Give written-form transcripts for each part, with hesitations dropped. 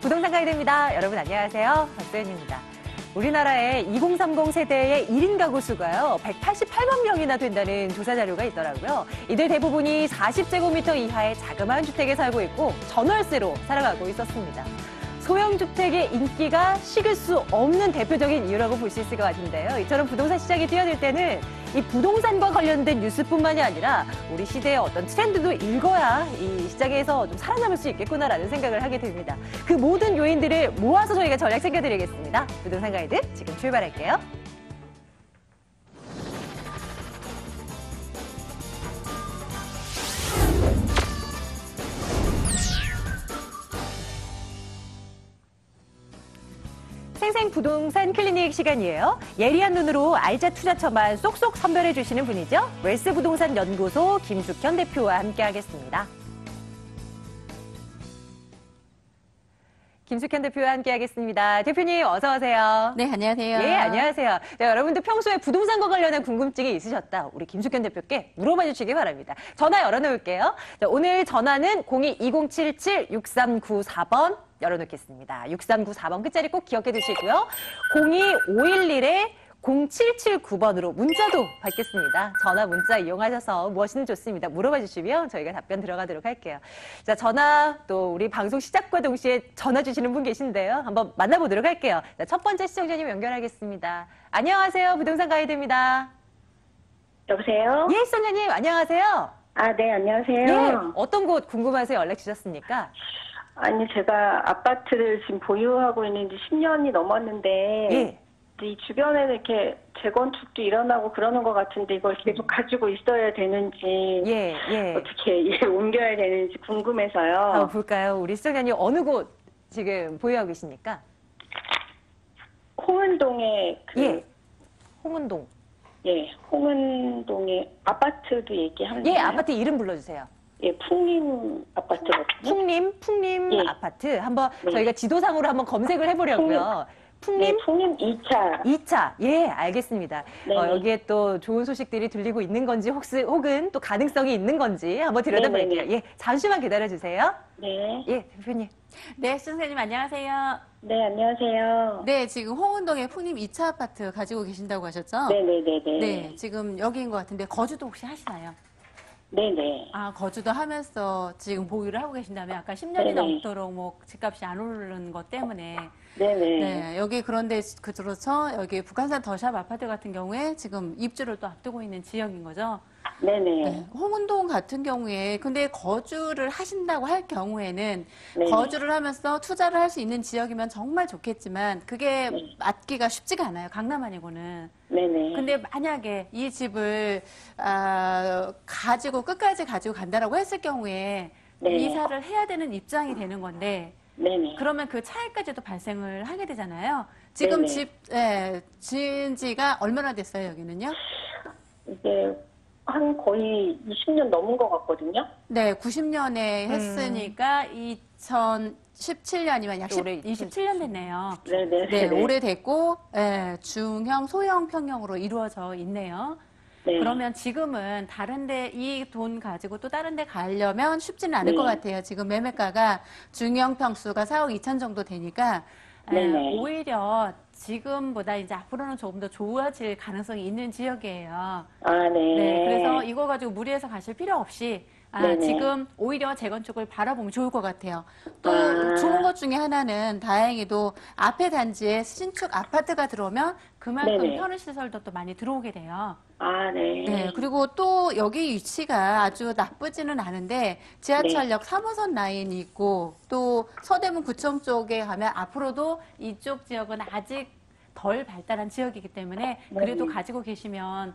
부동산 가이드입니다. 여러분 안녕하세요. 박소연입니다. 우리나라의 2030 세대의 1인 가구 수가요, 188만 명이나 된다는 조사 자료가 있더라고요. 이들 대부분이 40제곱미터 이하의 자그마한 주택에 살고 있고 전월세로 살아가고 있었습니다. 소형주택의 인기가 식을 수 없는 대표적인 이유라고 볼 수 있을 것 같은데요. 이처럼 부동산 시장이 뛰어들 때는 이 부동산과 관련된 뉴스뿐만이 아니라 우리 시대의 어떤 트렌드도 읽어야 이 시장에서 좀 살아남을 수 있겠구나라는 생각을 하게 됩니다. 그 모든 요인들을 모아서 저희가 전략 챙겨드리겠습니다. 부동산 가이드 지금 출발할게요. 생생 부동산 클리닉 시간이에요. 예리한 눈으로 알짜 투자처만 쏙쏙 선별해 주시는 분이죠. 웰스 부동산 연구소 김숙현 대표와 함께하겠습니다. 김숙현 대표와 함께하겠습니다. 대표님 어서 오세요. 네, 안녕하세요. 예, 안녕하세요. 자, 여러분들 평소에 부동산과 관련한 궁금증이 있으셨다. 우리 김숙현 대표께 물어봐 주시기 바랍니다. 전화 열어놓을게요. 자, 오늘 전화는 02-2077-6394번 열어놓겠습니다. 6394번 끝자리 꼭 기억해 두시고요. 02-511-0779번으로 문자도 받겠습니다. 전화 문자 이용하셔서 무엇이든 좋습니다. 물어봐 주시면 저희가 답변 들어가도록 할게요. 자, 전화 또 우리 방송 시작과 동시에 전화 주시는 분 계신데요. 한번 만나보도록 할게요. 자, 첫 번째 시청자님 연결하겠습니다. 안녕하세요. 부동산 가이드입니다. 여보세요? 예, 시청자님 안녕하세요. 아, 네, 안녕하세요. 예, 어떤 곳 궁금해서 연락 주셨습니까? 아니, 제가 아파트를 지금 보유하고 있는 지 10년이 넘었는데, 예. 이 주변에는 이렇게 재건축도 일어나고 그러는 것 같은데, 이걸 계속 가지고 있어야 되는지, 예, 예. 어떻게 옮겨야 되는지 궁금해서요. 한번 볼까요? 우리 시청자님 어느 곳 지금 보유하고 계십니까? 홍은동에, 예. 홍은동. 예, 홍은동에 아파트도 얘기하면 예, 되나요? 아파트 이름 불러주세요. 예, 풍림 아파트거든요. 풍림 예. 아파트. 한번 네. 저희가 지도상으로 한번 검색을 해보려고요. 풍림 네, 풍림 2차. 2차. 예, 알겠습니다. 네. 여기에 또 좋은 소식들이 들리고 있는 건지 혹은 또 가능성이 있는 건지 한번 들여다볼게요. 네, 네, 네. 예, 잠시만 기다려주세요. 네. 예, 대표님. 네, 선생님 안녕하세요. 네, 안녕하세요. 네, 지금 홍은동에 풍림 2차 아파트 가지고 계신다고 하셨죠? 네네네네. 네, 지금 여기인 것 같은데 거주도 혹시 하시나요? 네네. 아, 거주도 하면서 지금 보유를 하고 계신다면 아까 10년이 네네. 넘도록 뭐 집값이 안 오르는 것 때문에 네네. 네, 여기 그런데 그렇죠. 여기 북한산 더샵 아파트 같은 경우에 지금 입주를 또 앞두고 있는 지역인 거죠. 네네. 네, 홍은동 같은 경우에 근데 거주를 하신다고 할 경우에는 네네. 거주를 하면서 투자를 할 수 있는 지역이면 정말 좋겠지만 그게 네. 맞기가 쉽지가 않아요. 강남 아니고는. 네네. 근데 만약에 이 집을 가지고 끝까지 가지고 간다라고 했을 경우에 네. 이사를 해야 되는 입장이 되는 건데 네네. 그러면 그 차이까지도 발생을 하게 되잖아요. 지금 네네. 집 지은 지가 얼마나 됐어요, 여기는요? 이제 한 거의 20년 넘은 것 같거든요. 네, 90년에 했으니까 2017년이면 약 올해 27년 됐네요. 네네. 네, 오래됐고 중형, 소형 평형으로 이루어져 있네요. 네. 그러면 지금은 다른데 이 돈 가지고 또 다른데 가려면 쉽지는 않을 네. 것 같아요. 지금 매매가가 중형 평수가 4억 2천 정도 되니까 네네. 오히려 지금보다 이제 앞으로는 조금 더 좋아질 가능성이 있는 지역이에요. 아, 네. 네, 그래서 이거 가지고 무리해서 가실 필요 없이 네네. 지금 오히려 재건축을 바라보면 좋을 것 같아요. 또 아. 좋은 것 중에 하나는 다행히도 앞에 단지에 신축 아파트가 들어오면 그만큼 네네. 편의시설도 또 많이 들어오게 돼요. 아, 네. 네, 그리고 또 여기 위치가 아주 나쁘지는 않은데 지하철역 3호선 라인이 있고 또 서대문 구청 쪽에 가면 앞으로도 이쪽 지역은 아직 덜 발달한 지역이기 때문에 그래도 가지고 계시면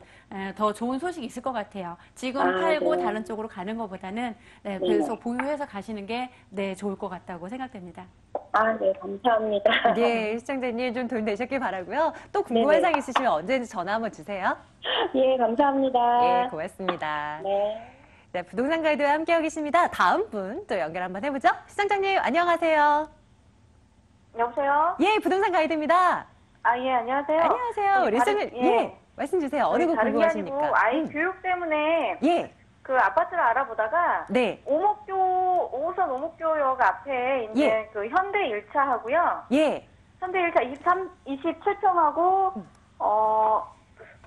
더 좋은 소식이 있을 것 같아요. 지금 팔고 네. 다른 쪽으로 가는 것보다는 그래서 보유해서 가시는 게 좋을 것 같다고 생각됩니다. 아, 네. 감사합니다. 예, 시청자님 좀 도움 되셨길 바라고요. 또 궁금한 네네. 사항 있으시면 언제든지 전화 한번 주세요. 예, 감사합니다. 예, 고맙습니다. 네. 자, 부동산 가이드와 함께하고 계십니다. 다음 분 또 연결 한번 해보죠. 시청자님 안녕하세요. 여보세요? 예, 부동산 가이드입니다. 아, 예, 안녕하세요. 안녕하세요. 우리 시청자님, 예, 말씀 주세요. 어느 곳 다른 게 궁금하십니까? 아니고 아이 교육 때문에 예, 그 아파트를 알아보다가 네. 오목교 5호선 3호선 오목교역 앞에 이제 예. 그 현대 1차 하고요. 예. 현대 1차 27평하고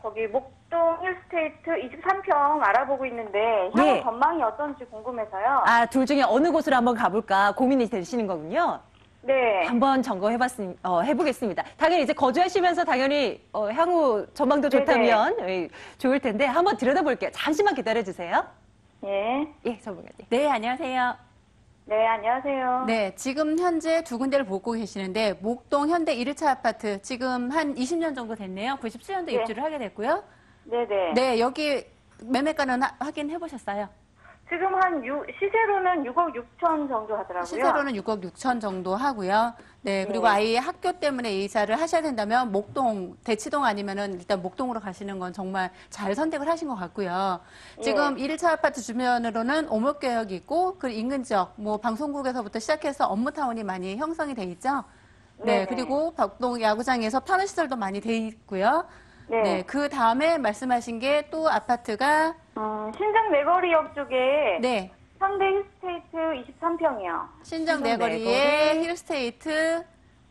거기 목동 힐스테이트 23평 알아보고 있는데 향후 예. 전망이 어떤지 궁금해서요. 아, 둘 중에 어느 곳으로 한번 가볼까 고민이 되시는 거군요. 네. 한번 해보겠습니다. 당연히 이제 거주하시면서 당연히 향후 전망도 좋다면 좋을 텐데 한번 들여다볼게요. 잠시만 기다려주세요. 예. 예, 전문가님. 네, 안녕하세요. 네, 안녕하세요. 네, 지금 현재 두 군데를 보고 계시는데 목동 현대 1차 아파트 지금 한 20년 정도 됐네요. 97년도 네. 입주를 하게 됐고요. 네네. 네, 여기 매매가는 확인해 보셨어요? 지금 시세로는 6억 6천 정도 하더라고요. 시세로는 6억 6천 정도 하고요. 네, 그리고 네. 아이의 학교 때문에 이사를 하셔야 된다면 목동, 대치동 아니면은 일단 목동으로 가시는 건 정말 잘 선택을 하신 것 같고요. 지금 1차 아파트 주변으로는 오목교역이 있고, 그 인근 지역, 뭐 방송국에서부터 시작해서 업무타운이 많이 형성이 돼 있죠. 네, 네네. 그리고 박동 야구장에서 편의시설도 많이 돼 있고요. 네. 네, 그 다음에 말씀하신 게 또 아파트가 신장 내거리역 쪽에 네, 현대 힐스테이트 23평이요. 신정 신정 내거리의 힐스테이트,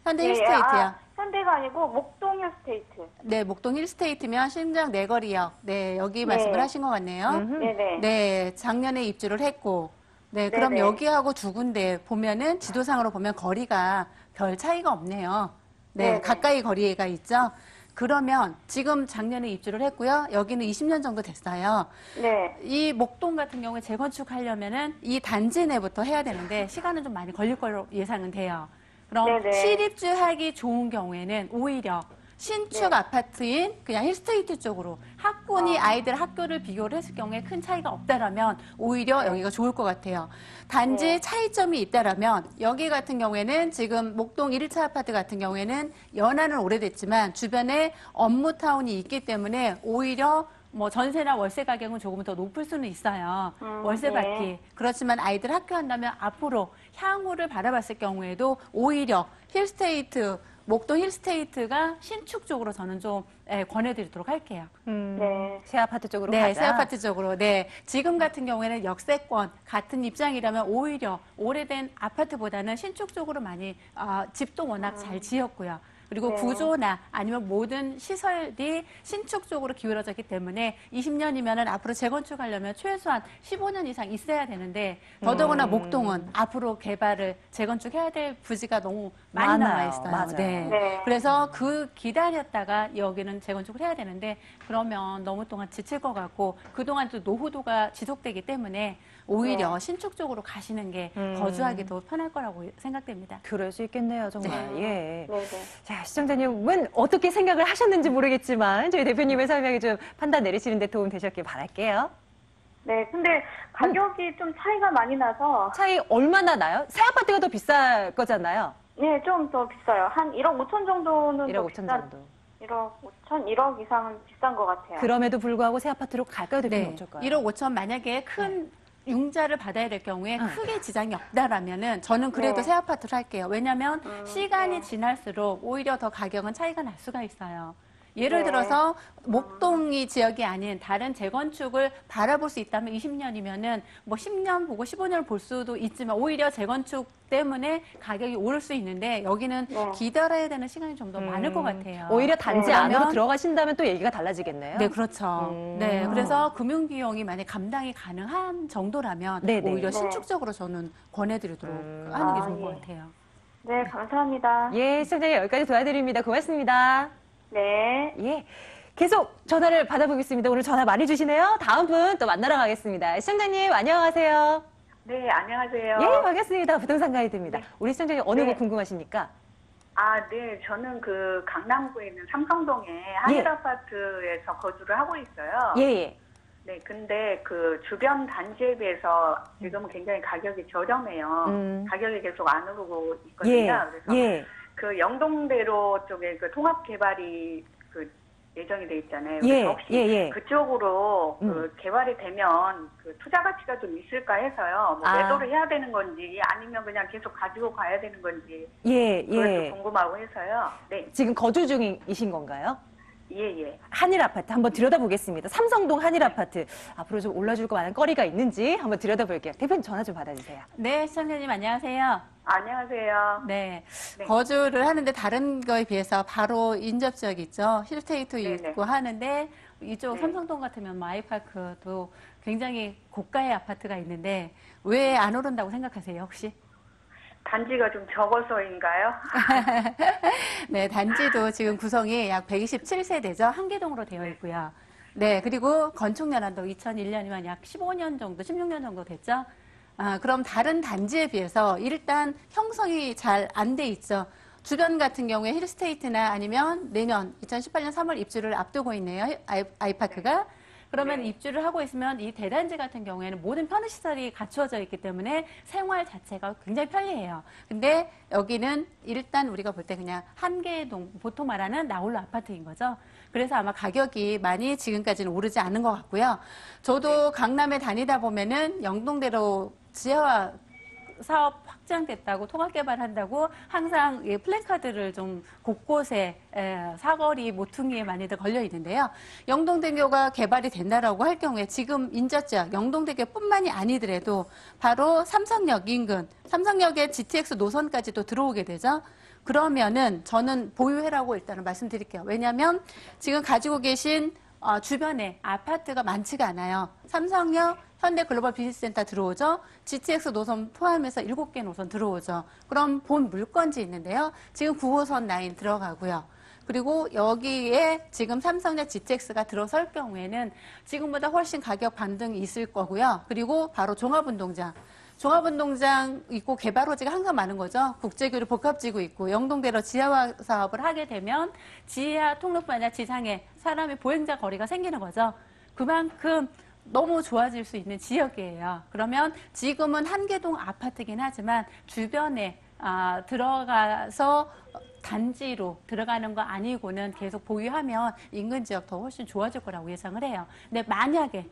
현대 힐스테이트요. 현대가 아니고 목동 힐스테이트. 네, 목동 힐스테이트면 신정 내거리역. 네, 여기 네. 말씀을 하신 것 같네요. 네네. 네, 작년에 입주를 했고, 네, 그럼 네네. 여기하고 두 군데 보면은 지도상으로 보면 거리가 별 차이가 없네요. 네, 네네. 가까이 거리가 있죠. 그러면 지금 작년에 입주를 했고요. 여기는 20년 정도 됐어요. 네. 이 목동 같은 경우에 재건축하려면은 이 단지 내부터 해야 되는데 시간은 좀 많이 걸릴 걸로 예상은 돼요. 그럼 네네. 실입주하기 좋은 경우에는 오히려 신축 네. 아파트인 그냥 힐스테이트 쪽으로 학군이 아이들 학교를 비교를 했을 경우에 큰 차이가 없다라면 오히려 여기가 좋을 것 같아요. 단지 네. 차이점이 있다라면 여기 같은 경우에는 지금 목동 1차 아파트 같은 경우에는 연한은 오래됐지만 주변에 업무타운이 있기 때문에 오히려 뭐 전세나 월세 가격은 조금 더 높을 수는 있어요. 월세 네. 받기. 그렇지만 아이들 학교 한다면 앞으로 향후를 바라봤을 경우에도 오히려 힐스테이트, 목동 힐스테이트가 신축 쪽으로 저는 좀 권해드리도록 할게요. 네. 새 아파트 쪽으로 네, 가자. 새 아파트 쪽으로. 네. 지금 같은 경우에는 역세권 같은 입장이라면 오히려 오래된 아파트보다는 신축 쪽으로 많이 집도 워낙 잘 지었고요. 그리고 네. 구조나 아니면 모든 시설이 신축 쪽으로 기울어졌기 때문에 20년이면은 앞으로 재건축하려면 최소한 15년 이상 있어야 되는데 더더구나 목동은 앞으로 개발을 재건축해야 될 부지가 너무 많이 많아요. 남아 있어요. 맞아요. 네. 그래서 그 기다렸다가 여기는 재건축을 해야 되는데 그러면 너무 동안 지칠 것 같고 그동안 또 노후도가 지속되기 때문에 오히려 신축 쪽으로 가시는 게 거주하기도 편할 거라고 생각됩니다. 그럴 수 있겠네요, 정말. 예. 네네. 자, 시청자님은 어떻게 생각을 하셨는지 모르겠지만 저희 대표님의 설명이 좀 판단 내리시는 데 도움 되셨길 바랄게요. 네, 근데 가격이 좀 차이가 많이 나서 차이 얼마나 나요? 새 아파트가 더 비쌀 거잖아요. 네, 좀 더 비싸요. 한 1억 5천 정도는 1억 더 5천 비싼, 정도. 1억 5천, 1억 이상은 비싼 것 같아요. 그럼에도 불구하고 새 아파트로 갈까요, 대표님? 네. 어쩔까요? 1억 5천 만약에 큰 융자를 받아야 될 경우에 응. 크게 지장이 없다라면은 저는 그래도 네. 새 아파트를 할게요. 왜냐하면 시간이 네. 지날수록 오히려 더 가격은 차이가 날 수가 있어요. 예를 네. 들어서 목동이 지역이 아닌 다른 재건축을 바라볼 수 있다면 20년이면은 뭐 10년 보고 15년을 볼 수도 있지만 오히려 재건축 때문에 가격이 오를 수 있는데 여기는 네. 기다려야 되는 시간이 좀 더 많을 것 같아요. 오히려 단지 네. 안으로 그러면 들어가신다면 또 얘기가 달라지겠네요. 네, 그렇죠. 음. 네, 그래서 금융 비용이 만약 감당이 가능한 정도라면 네네. 오히려 네. 신축적으로 저는 권해드리도록 하는 게 아, 좋은 예. 것 같아요. 네, 감사합니다. 예, 시청자님 여기까지 도와드립니다. 고맙습니다. 네. 예. 계속 전화를 받아보겠습니다. 오늘 전화 많이 주시네요. 다음 분 또 만나러 가겠습니다. 시청자님, 안녕하세요. 네, 안녕하세요. 예, 반갑습니다. 부동산 가이드입니다. 우리 시청자님 어느 네. 곳 궁금하십니까? 아, 네, 저는 그 강남구에 있는 삼성동에 한일아파트에서 거주를 하고 있어요. 예, 예. 네, 근데 그 주변 단지에 비해서 지금은 굉장히 가격이 저렴해요. 가격이 계속 안 오르고 있거든요. 예, 그래서 예. 그 영동대로 쪽에 그 통합 개발이 그 예정이 돼 있잖아요. 예, 그래서 혹시 예, 예. 그쪽으로 그 개발이 되면 그 투자 가치가 좀 있을까 해서요. 뭐 아. 매도를 해야 되는 건지 아니면 그냥 계속 가지고 가야 되는 건지 예, 그것도 예. 궁금하고 해서요. 네. 지금 거주 중이신 건가요? 예. 한일 아파트 한번 들여다보겠습니다. 삼성동 한일 아파트. 앞으로 좀 올라줄 거 만한 거리가 있는지 한번 들여다볼게요. 대표님 전화 좀 받아주세요. 네, 시청자님 안녕하세요. 안녕하세요. 네. 네. 거주를 하는데 다른 거에 비해서 바로 인접 지역 있죠. 힐스테이트 네네. 있고 하는데 이쪽 네. 삼성동 같으면 뭐 아이파크도 굉장히 고가의 아파트가 있는데 왜 안 오른다고 생각하세요, 혹시? 단지가 좀 적어서인가요? 네, 단지도 지금 구성이 약 127세대죠. 한계동으로 되어 있고요. 네, 그리고 건축 연한도 2001년이면 약 15년 정도, 16년 정도 됐죠. 그럼 다른 단지에 비해서 일단 형성이 잘 안 돼 있죠. 주변 같은 경우에 힐스테이트나 아니면 내년 2018년 3월 입주를 앞두고 있네요. 아이파크가. 그러면 네. 입주를 하고 있으면 이 대단지 같은 경우에는 모든 편의시설이 갖추어져 있기 때문에 생활 자체가 굉장히 편리해요. 근데 여기는 일단 우리가 볼 때 그냥 한계동, 보통 말하는 나홀로 아파트인 거죠. 그래서 아마 가격이 많이 지금까지는 오르지 않은 것 같고요. 저도 강남에 다니다 보면은 영동대로 지하 사업 확장됐다고 통합개발한다고 항상 이 플래카드를 좀 곳곳에 사거리 모퉁이에 많이들 걸려 있는데요. 영동대교가 개발이 된다라고 할 경우에 지금 인접지역 영동대교뿐만이 아니더라도 바로 삼성역 인근 삼성역의 GTX 노선까지도 들어오게 되죠. 그러면은 저는 보유해라고 일단은 말씀드릴게요. 왜냐하면 지금 가지고 계신 주변에 아파트가 많지가 않아요. 삼성역, 현대글로벌 비즈니스센터 들어오죠. GTX 노선 포함해서 7개 노선 들어오죠. 그럼 본 물건지 있는데요. 지금 9호선 라인 들어가고요. 그리고 여기에 지금 삼성역 GTX가 들어설 경우에는 지금보다 훨씬 가격 반등이 있을 거고요. 그리고 바로 종합운동장. 종합운동장 있고 개발호지가 항상 많은 거죠. 국제교류 복합지구 있고 영동대로 지하화 사업을 하게 되면 지하 통로뿐 아니라 지상에 사람의 보행자 거리가 생기는 거죠. 그만큼 너무 좋아질 수 있는 지역이에요. 그러면 지금은 한계동 아파트긴 하지만 주변에 들어가서 단지로 들어가는 거 아니고는 계속 보유하면 인근 지역 더 훨씬 좋아질 거라고 예상을 해요. 근데 만약에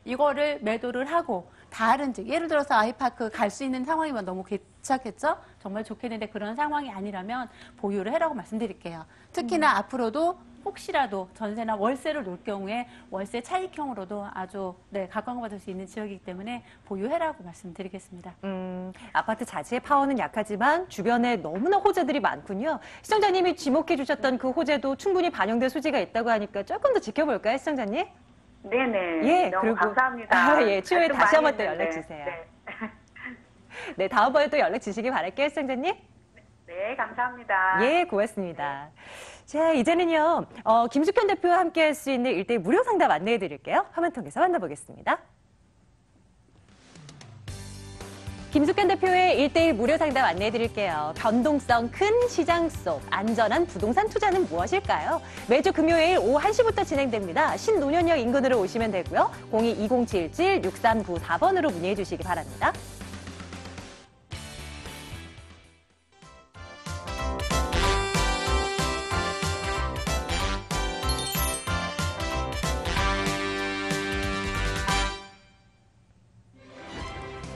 이거를 매도를 하고 다른 집, 예를 들어서 아이파크 갈 수 있는 상황이면 너무 괜찮겠죠? 정말 좋겠는데 그런 상황이 아니라면 보유를 해라고 말씀드릴게요. 특히나 앞으로도 혹시라도 전세나 월세를 놓을 경우에 월세 차익형으로도 아주 각광받을 수 있는 지역이기 때문에 보유해라고 말씀드리겠습니다. 아파트 자체의 파워는 약하지만 주변에 너무나 호재들이 많군요. 시청자님이 지목해 주셨던 그 호재도 충분히 반영될 소지가 있다고 하니까 조금 더 지켜볼까요, 시청자님? 네네. 예, 너무 그리고 감사합니다. 예, 추후에 말씀 다시 많이 한번 또 했는데. 연락 주세요. 네. 네, 다음번에 또 연락 주시기 바랄게요, 시청자님. 네, 감사합니다. 예, 고맙습니다. 자, 이제는요, 김숙현 대표와 함께 할 수 있는 1대1 무료 상담 안내해 드릴게요. 화면 통해서 만나보겠습니다. 김숙현 대표의 1대1 무료 상담 안내해 드릴게요. 변동성 큰 시장 속 안전한 부동산 투자는 무엇일까요? 매주 금요일 오후 1시부터 진행됩니다. 신논현역 인근으로 오시면 되고요. 02-2077-6394번으로 문의해 주시기 바랍니다.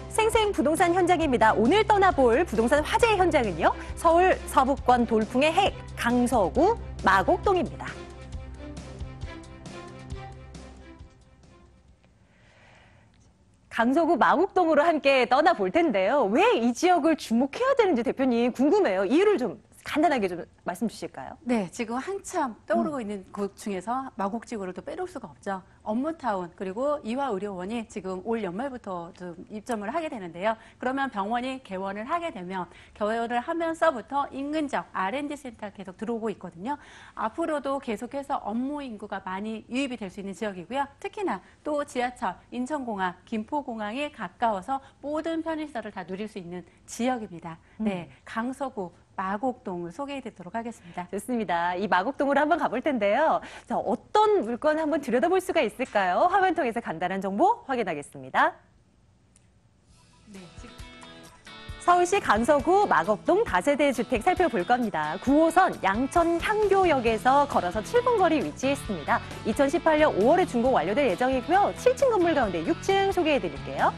생생 부동산 현장입니다. 오늘 떠나볼 부동산 화제의 현장은요. 서울 서북권 돌풍의 핵, 강서구 마곡동입니다. 강서구 마곡동으로 함께 떠나볼 텐데요. 왜 이 지역을 주목해야 되는지 대표님 궁금해요. 이유를 좀 간단하게 좀 말씀 주실까요? 네, 지금 한참 떠오르고 있는 곳 중에서 마곡지구를 또 빼놓을 수가 없죠. 업무타운 그리고 이화의료원이 지금 올 연말부터 좀 입점을 하게 되는데요. 그러면 병원이 개원을 하게 되면 개원을 하면서부터 인근 지역 R&D 센터가 계속 들어오고 있거든요. 앞으로도 계속해서 업무 인구가 많이 유입이 될 수 있는 지역이고요. 특히나 또 지하철, 인천공항, 김포공항에 가까워서 모든 편의시설을 다 누릴 수 있는 지역입니다. 네, 강서구 마곡동을 소개해드리도록 하겠습니다. 좋습니다. 이 마곡동으로 한번 가볼 텐데요. 자, 어떤 물건 한번 들여다볼 수가 있을까요? 화면 통해서 간단한 정보 확인하겠습니다. 네, 지금 서울시 강서구 마곡동 다세대 주택 살펴볼 겁니다. 9호선 양천 향교역에서 걸어서 7분 거리 위치해 있습니다. 2018년 5월에 준공 완료될 예정이고요. 7층 건물 가운데 6층 소개해드릴게요.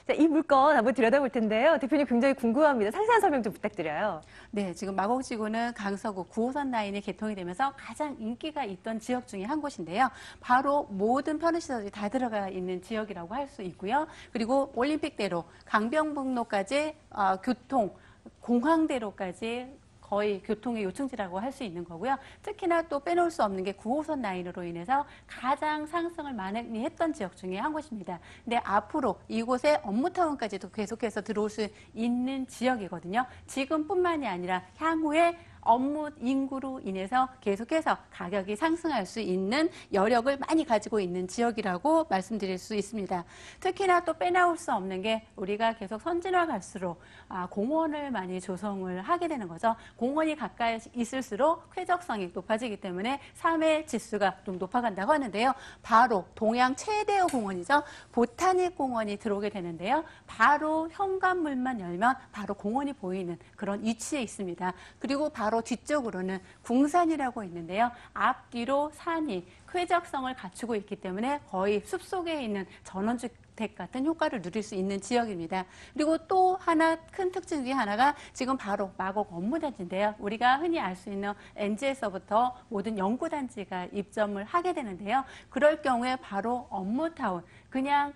자, 이 물건 한번 들여다볼 텐데요. 대표님 굉장히 궁금합니다. 상세한 설명 좀 부탁드려요. 네, 지금 마곡지구는 강서구 9호선 라인이 개통이 되면서 가장 인기가 있던 지역 중에 한 곳인데요. 바로 모든 편의시설이 다 들어가 있는 지역이라고 할 수 있고요. 그리고 올림픽대로, 강변북로까지 교통, 공항대로까지 거의 교통의 요충지라고 할 수 있는 거고요. 특히나 또 빼놓을 수 없는 게 9호선 라인으로 인해서 가장 상승을 많이 했던 지역 중에 한 곳입니다. 근데 앞으로 이곳에 업무타운까지도 계속해서 들어올 수 있는 지역이거든요. 지금뿐만이 아니라 향후에 업무 인구로 인해서 계속해서 가격이 상승할 수 있는 여력을 많이 가지고 있는 지역이라고 말씀드릴 수 있습니다. 특히나 또 빼놓을 수 없는 게 우리가 계속 선진화 갈수록 공원을 많이 조성을 하게 되는 거죠. 공원이 가까이 있을수록 쾌적성이 높아지기 때문에 삶의 지수가 좀 높아간다고 하는데요. 바로 동양 최대의 공원이죠. 보타닉 공원이 들어오게 되는데요. 바로 현관문만 열면 바로 공원이 보이는 그런 위치에 있습니다. 그리고 바로 뒤쪽으로는 궁산이라고 있는데요. 앞뒤로 산이 쾌적성을 갖추고 있기 때문에 거의 숲속에 있는 전원주택 같은 효과를 누릴 수 있는 지역입니다. 그리고 또 하나 큰 특징 중에 하나가 지금 바로 마곡 업무단지인데요. 우리가 흔히 알 수 있는 NG에서부터 모든 연구단지가 입점을 하게 되는데요. 그럴 경우에 바로 업무타운, 그냥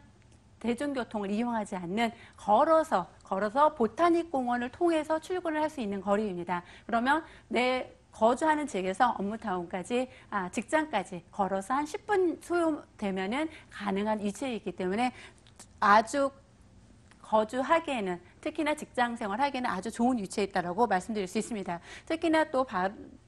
대중교통을 이용하지 않는 걸어서 보타닉 공원을 통해서 출근을 할 수 있는 거리입니다. 그러면 내 거주하는 지역에서 업무타운까지, 직장까지 걸어서 한 10분 소요되면은 가능한 위치에 있기 때문에 아주 거주하기에는, 특히나 직장 생활하기에는 아주 좋은 위치에 있다고 말씀드릴 수 있습니다. 특히나 또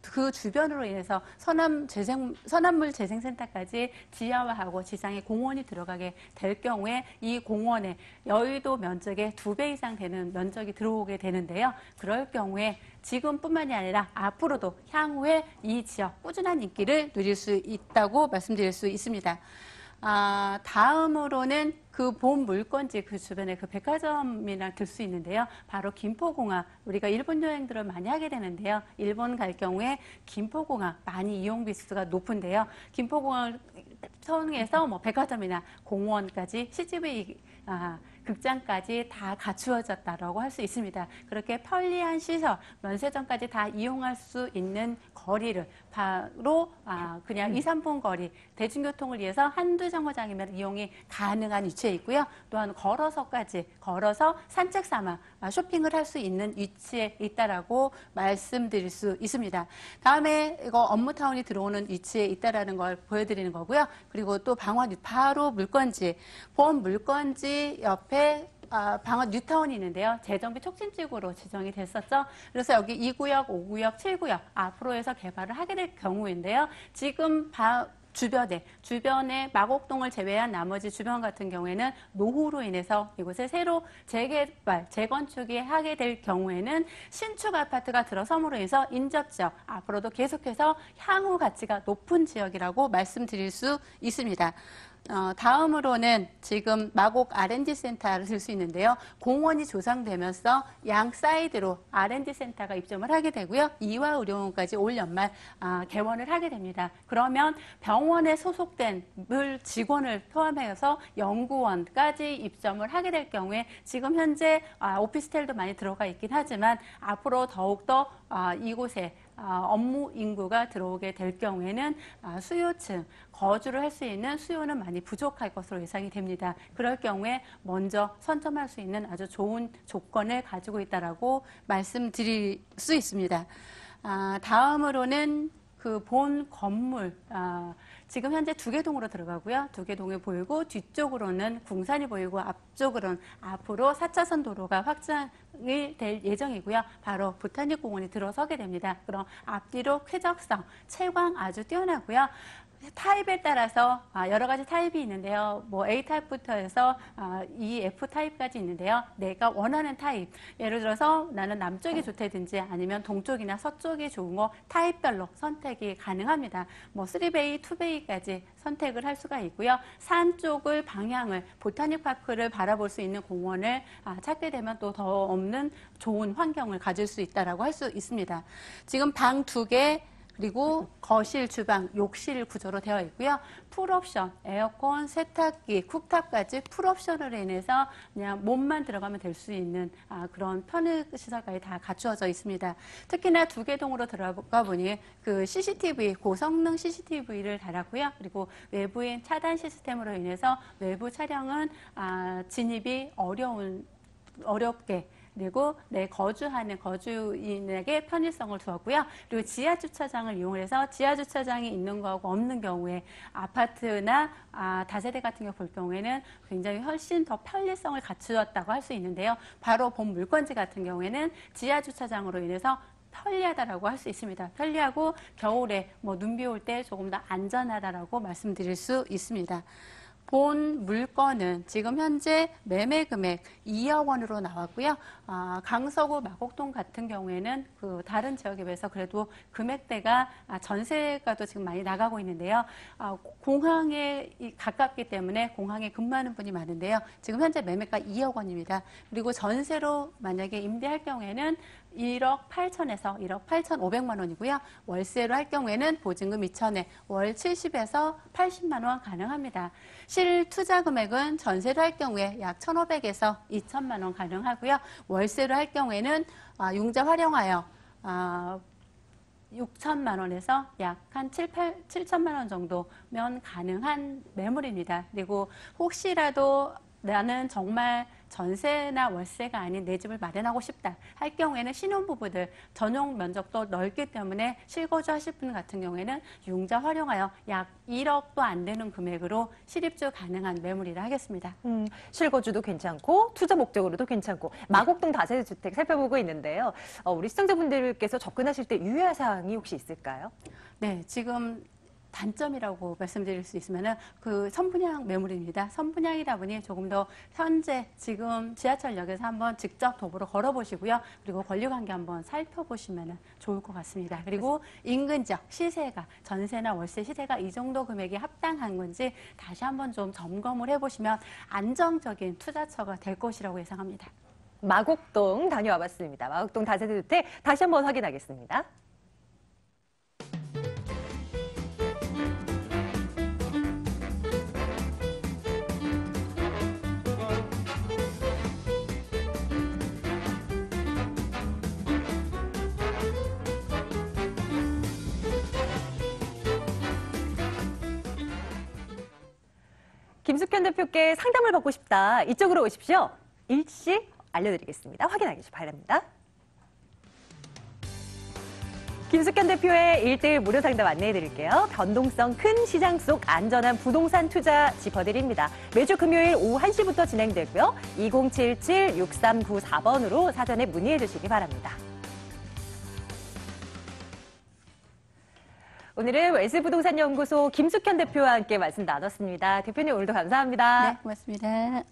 그 주변으로 인해서 선암물 재생센터까지 지하화하고 지상에 공원이 들어가게 될 경우에 이 공원에 여의도 면적의 2배 이상 되는 면적이 들어오게 되는데요. 그럴 경우에 지금뿐만이 아니라 앞으로도 향후에 이 지역 꾸준한 인기를 누릴 수 있다고 말씀드릴 수 있습니다. 다음으로는 그 본 물건지 그 주변에 그 백화점이나 들 수 있는데요. 바로 김포공항. 우리가 일본 여행들을 많이 하게 되는데요. 일본 갈 경우에 김포공항 많이 이용 비수가 높은데요. 김포공항을 통해서 뭐 백화점이나 공원까지 CGV 극장까지 다 갖추어졌다라고 할 수 있습니다. 그렇게 편리한 시설, 면세점까지 다 이용할 수 있는 거리를 바로 그냥 2, 3분 거리, 대중교통을 위해서 한두 정거장이면 이용이 가능한 위치에 있고요. 또한 걸어서 산책 삼아 쇼핑을 할 수 있는 위치에 있다라고 말씀드릴 수 있습니다. 다음에 이거 업무타운이 들어오는 위치에 있다라는 걸 보여드리는 거고요. 그리고 또 바로 물건지, 본 물건지 옆에 방화 뉴타운이 있는데요. 재정비 촉진지구로 지정이 됐었죠. 그래서 여기 2구역, 5구역, 7구역 앞으로 해서 개발을 하게 될 경우인데요. 지금 주변에 마곡동을 제외한 나머지 주변 같은 경우에는 노후로 인해서 이곳에 새로 재개발, 재건축이 하게 될 경우에는 신축 아파트가 들어섬으로 인해서 인접지역, 앞으로도 계속해서 향후 가치가 높은 지역이라고 말씀드릴 수 있습니다. 다음으로는 지금 마곡 R&D 센터를 들 수 있는데요. 공원이 조성되면서 양 사이드로 R&D 센터가 입점을 하게 되고요. 이화의료원까지 올 연말 개원을 하게 됩니다. 그러면 병원에 소속된 직원을 포함해서 연구원까지 입점을 하게 될 경우에 지금 현재 오피스텔도 많이 들어가 있긴 하지만 앞으로 더욱더 이곳에 업무 인구가 들어오게 될 경우에는 수요층, 거주를 할 수 있는 수요는 많이 부족할 것으로 예상이 됩니다. 그럴 경우에 먼저 선점할 수 있는 아주 좋은 조건을 가지고 있다라고 말씀드릴 수 있습니다. 다음으로는 그 본 건물, 지금 현재 두개동으로 들어가고요. 두개동이 보이고 뒤쪽으로는 궁산이 보이고 앞쪽으로는 앞으로 4차선 도로가 확장이 될 예정이고요. 바로 보타닉 공원이 들어서게 됩니다. 그럼 앞뒤로 쾌적성, 채광 아주 뛰어나고요. 타입에 따라서 여러 가지 타입이 있는데요. 뭐 A 타입부터 해서 E, F 타입까지 있는데요. 내가 원하는 타입, 예를 들어서 나는 남쪽이 좋다든지 아니면 동쪽이나 서쪽이 좋은 거 타입별로 선택이 가능합니다. 뭐 3베이, 2베이까지 선택을 할 수가 있고요. 산 쪽을 방향을 보타닉 파크를 바라볼 수 있는 공원을 찾게 되면 또 더 없는 좋은 환경을 가질 수 있다라고 할 수 있습니다. 지금 방 2개 그리고 거실, 주방, 욕실 구조로 되어 있고요. 풀옵션, 에어컨, 세탁기, 쿡탑까지 풀옵션으로 인해서 그냥 몸만 들어가면 될 수 있는 그런 편의시설까지 다 갖추어져 있습니다. 특히나 두 개 동으로 들어가 보니 그 CCTV, 고성능 CCTV를 달았고요. 그리고 외부인 차단 시스템으로 인해서 외부 차량은 진입이 어렵게 그리고 내 거주하는 거주인에게 편의성을 두었고요. 그리고 지하 주차장을 이용해서 지하 주차장이 있는 거하고 없는 경우에 아파트나 다세대 같은 경우 볼 경우에는 굉장히 훨씬 더 편리성을 갖추었다고 할 수 있는데요. 바로 본 물건지 같은 경우에는 지하 주차장으로 인해서 편리하다라고 할 수 있습니다. 편리하고 겨울에 눈비 올 때 조금 더 안전하다라고 말씀드릴 수 있습니다. 본 물건은 지금 현재 매매 금액 2억 원으로 나왔고요. 강서구 마곡동 같은 경우에는 그 다른 지역에 비해서 그래도 금액대가 전세가도 지금 많이 나가고 있는데요. 공항에 가깝기 때문에 공항에 근무하는 분이 많은데요. 지금 현재 매매가 2억 원입니다. 그리고 전세로 만약에 임대할 경우에는 1억 8천에서 1억 8천5백만 원이고요. 월세로 할 경우에는 보증금 2천에 월 70에서 80만 원 가능합니다. 실 투자 금액은 전세로 할 경우에 약 1,500에서 2천만 원 가능하고요. 월세로 할 경우에는 융자 활용하여 6천만 원에서 약 한 7천만 원 정도면 가능한 매물입니다. 그리고 혹시라도 나는 정말 전세나 월세가 아닌 내 집을 마련하고 싶다 할 경우에는 신혼부부들 전용 면적도 넓기 때문에 실거주하실 분 같은 경우에는 융자 활용하여 약 1억도 안 되는 금액으로 실입주 가능한 매물이라 하겠습니다. 실거주도 괜찮고 투자 목적으로도 괜찮고 마곡동 다세대 주택 살펴보고 있는데요. 우리 시청자분들께서 접근하실 때 유의할 사항이 혹시 있을까요? 네, 지금 단점이라고 말씀드릴 수 있으면은 그 선분양 매물입니다. 선분양이다 보니 조금 더 현재 지금 지하철역에서 한번 직접 도보로 걸어보시고요. 그리고 권리관계 한번 살펴보시면 좋을 것 같습니다. 그리고 인근 지역 시세가 전세나 월세 시세가 이 정도 금액이 합당한 건지 다시 한번 좀 점검을 해보시면 안정적인 투자처가 될 것이라고 예상합니다. 마곡동 다녀와 봤습니다. 마곡동 다세대 주택 다시 한번 확인하겠습니다. 김숙현 대표께 상담을 받고 싶다. 이쪽으로 오십시오. 일시 알려드리겠습니다. 확인하기 바랍니다. 김숙현 대표의 1대1 무료 상담 안내해드릴게요. 변동성 큰 시장 속 안전한 부동산 투자 짚어드립니다. 매주 금요일 오후 1시부터 진행되고요. 2077-6394번으로 사전에 문의해주시기 바랍니다. 오늘은 웰스부동산연구소 김숙현 대표와 함께 말씀 나눴습니다. 대표님 오늘도 감사합니다. 네, 고맙습니다.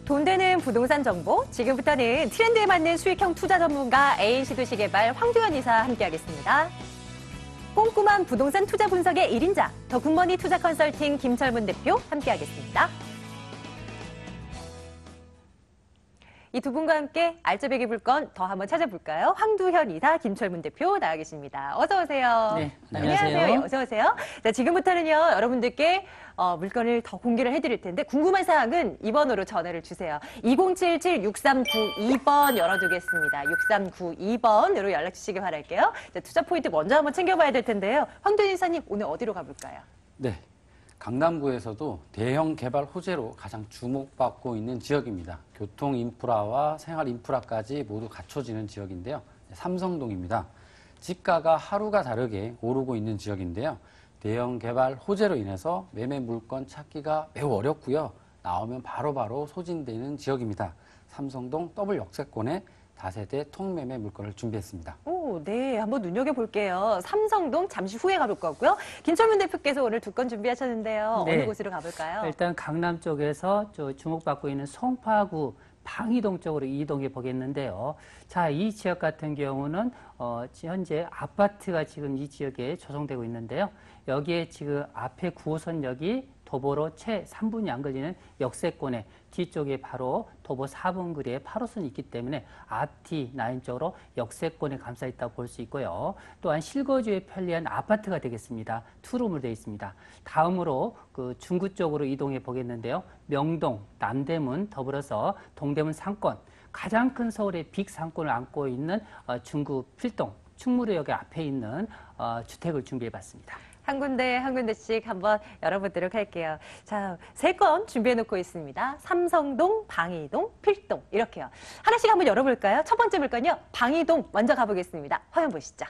돈 되는 부동산 정보, 지금부터는 트렌드에 맞는 수익형 투자 전문가 ANC 도시개발 황두현 이사 함께하겠습니다. 꼼꼼한 부동산 투자 분석의 1인자, 더 굿머니 투자 컨설팅 김철문 대표 함께하겠습니다. 이 두 분과 함께 알짜배기 물건 더 한번 찾아볼까요? 황두현 이사, 김철문 대표 나와 계십니다. 어서 오세요. 네, 안녕하세요. 예, 어서 오세요. 자, 지금부터는요, 여러분들께 물건을 더 공개를 해드릴 텐데 궁금한 사항은 이번으로 전화를 주세요. 2077-6392번 열어두겠습니다. 6392번으로 연락 주시기 바랄게요. 자, 투자 포인트 먼저 한번 챙겨봐야 될 텐데요. 황두현 이사님, 오늘 어디로 가볼까요? 네, 강남구에서도 대형 개발 호재로 가장 주목받고 있는 지역입니다. 교통 인프라와 생활 인프라까지 모두 갖춰지는 지역인데요. 삼성동입니다. 지가가 하루가 다르게 오르고 있는 지역인데요. 대형 개발 호재로 인해서 매매 물건 찾기가 매우 어렵고요. 나오면 바로바로 소진되는 지역입니다. 삼성동 더블 역세권에 다세대 통매매 물건을 준비했습니다. 오, 네. 한번 눈여겨볼게요. 삼성동 잠시 후에 가볼 거고요. 김철문 대표께서 오늘 두 건 준비하셨는데요. 네. 어느 곳으로 가볼까요? 일단 강남 쪽에서 주목받고 있는 송파구 방이동 쪽으로 이동해 보겠는데요. 자, 이 지역 같은 경우는 현재 아파트가 지금 이 지역에 조성되고 있는데요. 여기에 지금 앞에 9호선역이 도보로 채 3분이 안 걸리는 역세권에 뒤쪽에 바로 도보 4분 거리에 8호선이 있기 때문에 앞뒤 라인 쪽으로 역세권에 감싸 있다고 볼 수 있고요. 또한 실거주에 편리한 아파트가 되겠습니다. 투룸으로 되어 있습니다. 다음으로 그 중구 쪽으로 이동해 보겠는데요. 명동, 남대문, 더불어서 동대문 상권, 가장 큰 서울의 빅 상권을 안고 있는 중구 필동, 충무로역 앞에 있는 주택을 준비해 봤습니다. 한 군데씩 한번 열어보도록 할게요. 자, 3건 준비해놓고 있습니다. 삼성동, 방이동, 필동 이렇게요. 하나씩 한번 열어볼까요? 첫 번째 물건요. 방이동 먼저 가보겠습니다. 화면 보시죠.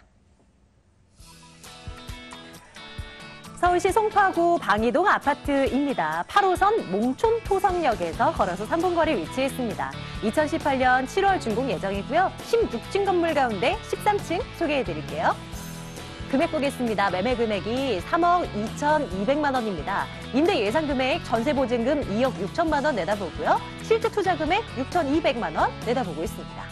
서울시 송파구 방이동 아파트입니다. 8호선 몽촌토성역에서 걸어서 3분 거리 위치해 있습니다. 2018년 7월 준공 예정이고요. 16층 건물 가운데 13층 소개해드릴게요. 금액 보겠습니다. 매매 금액이 3억 2,200만 원입니다. 임대 예상 금액 전세 보증금 2억 6천만 원 내다보고요. 실제 투자 금액 6,200만 원 내다보고 있습니다.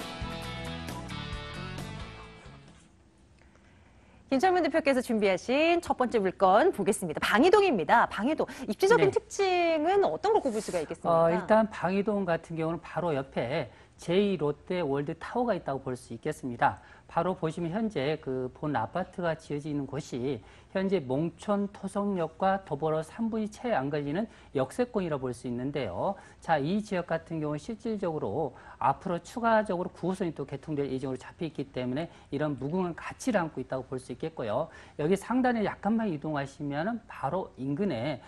김철문 대표께서 준비하신 첫 번째 물건 보겠습니다. 방이동입니다. 방이동. 입지적인 네. 특징은 어떤 걸 꼽을 수가 있겠습니까? 일단 방이동 같은 경우는 바로 옆에 제2롯데 월드 타워가 있다고 볼 수 있겠습니다. 바로 보시면 현재 그 본 아파트가 지어져 있는 곳이 현재 몽촌 토성역과 더불어 3분이 채 안 걸리는 역세권이라고 볼 수 있는데요. 자, 이 지역 같은 경우는 실질적으로 앞으로 추가적으로 9호선이 또 개통될 예정으로 잡혀 있기 때문에 이런 무궁한 가치를 안고 있다고 볼 수 있겠고요. 여기 상단에 약간만 이동하시면 바로 인근에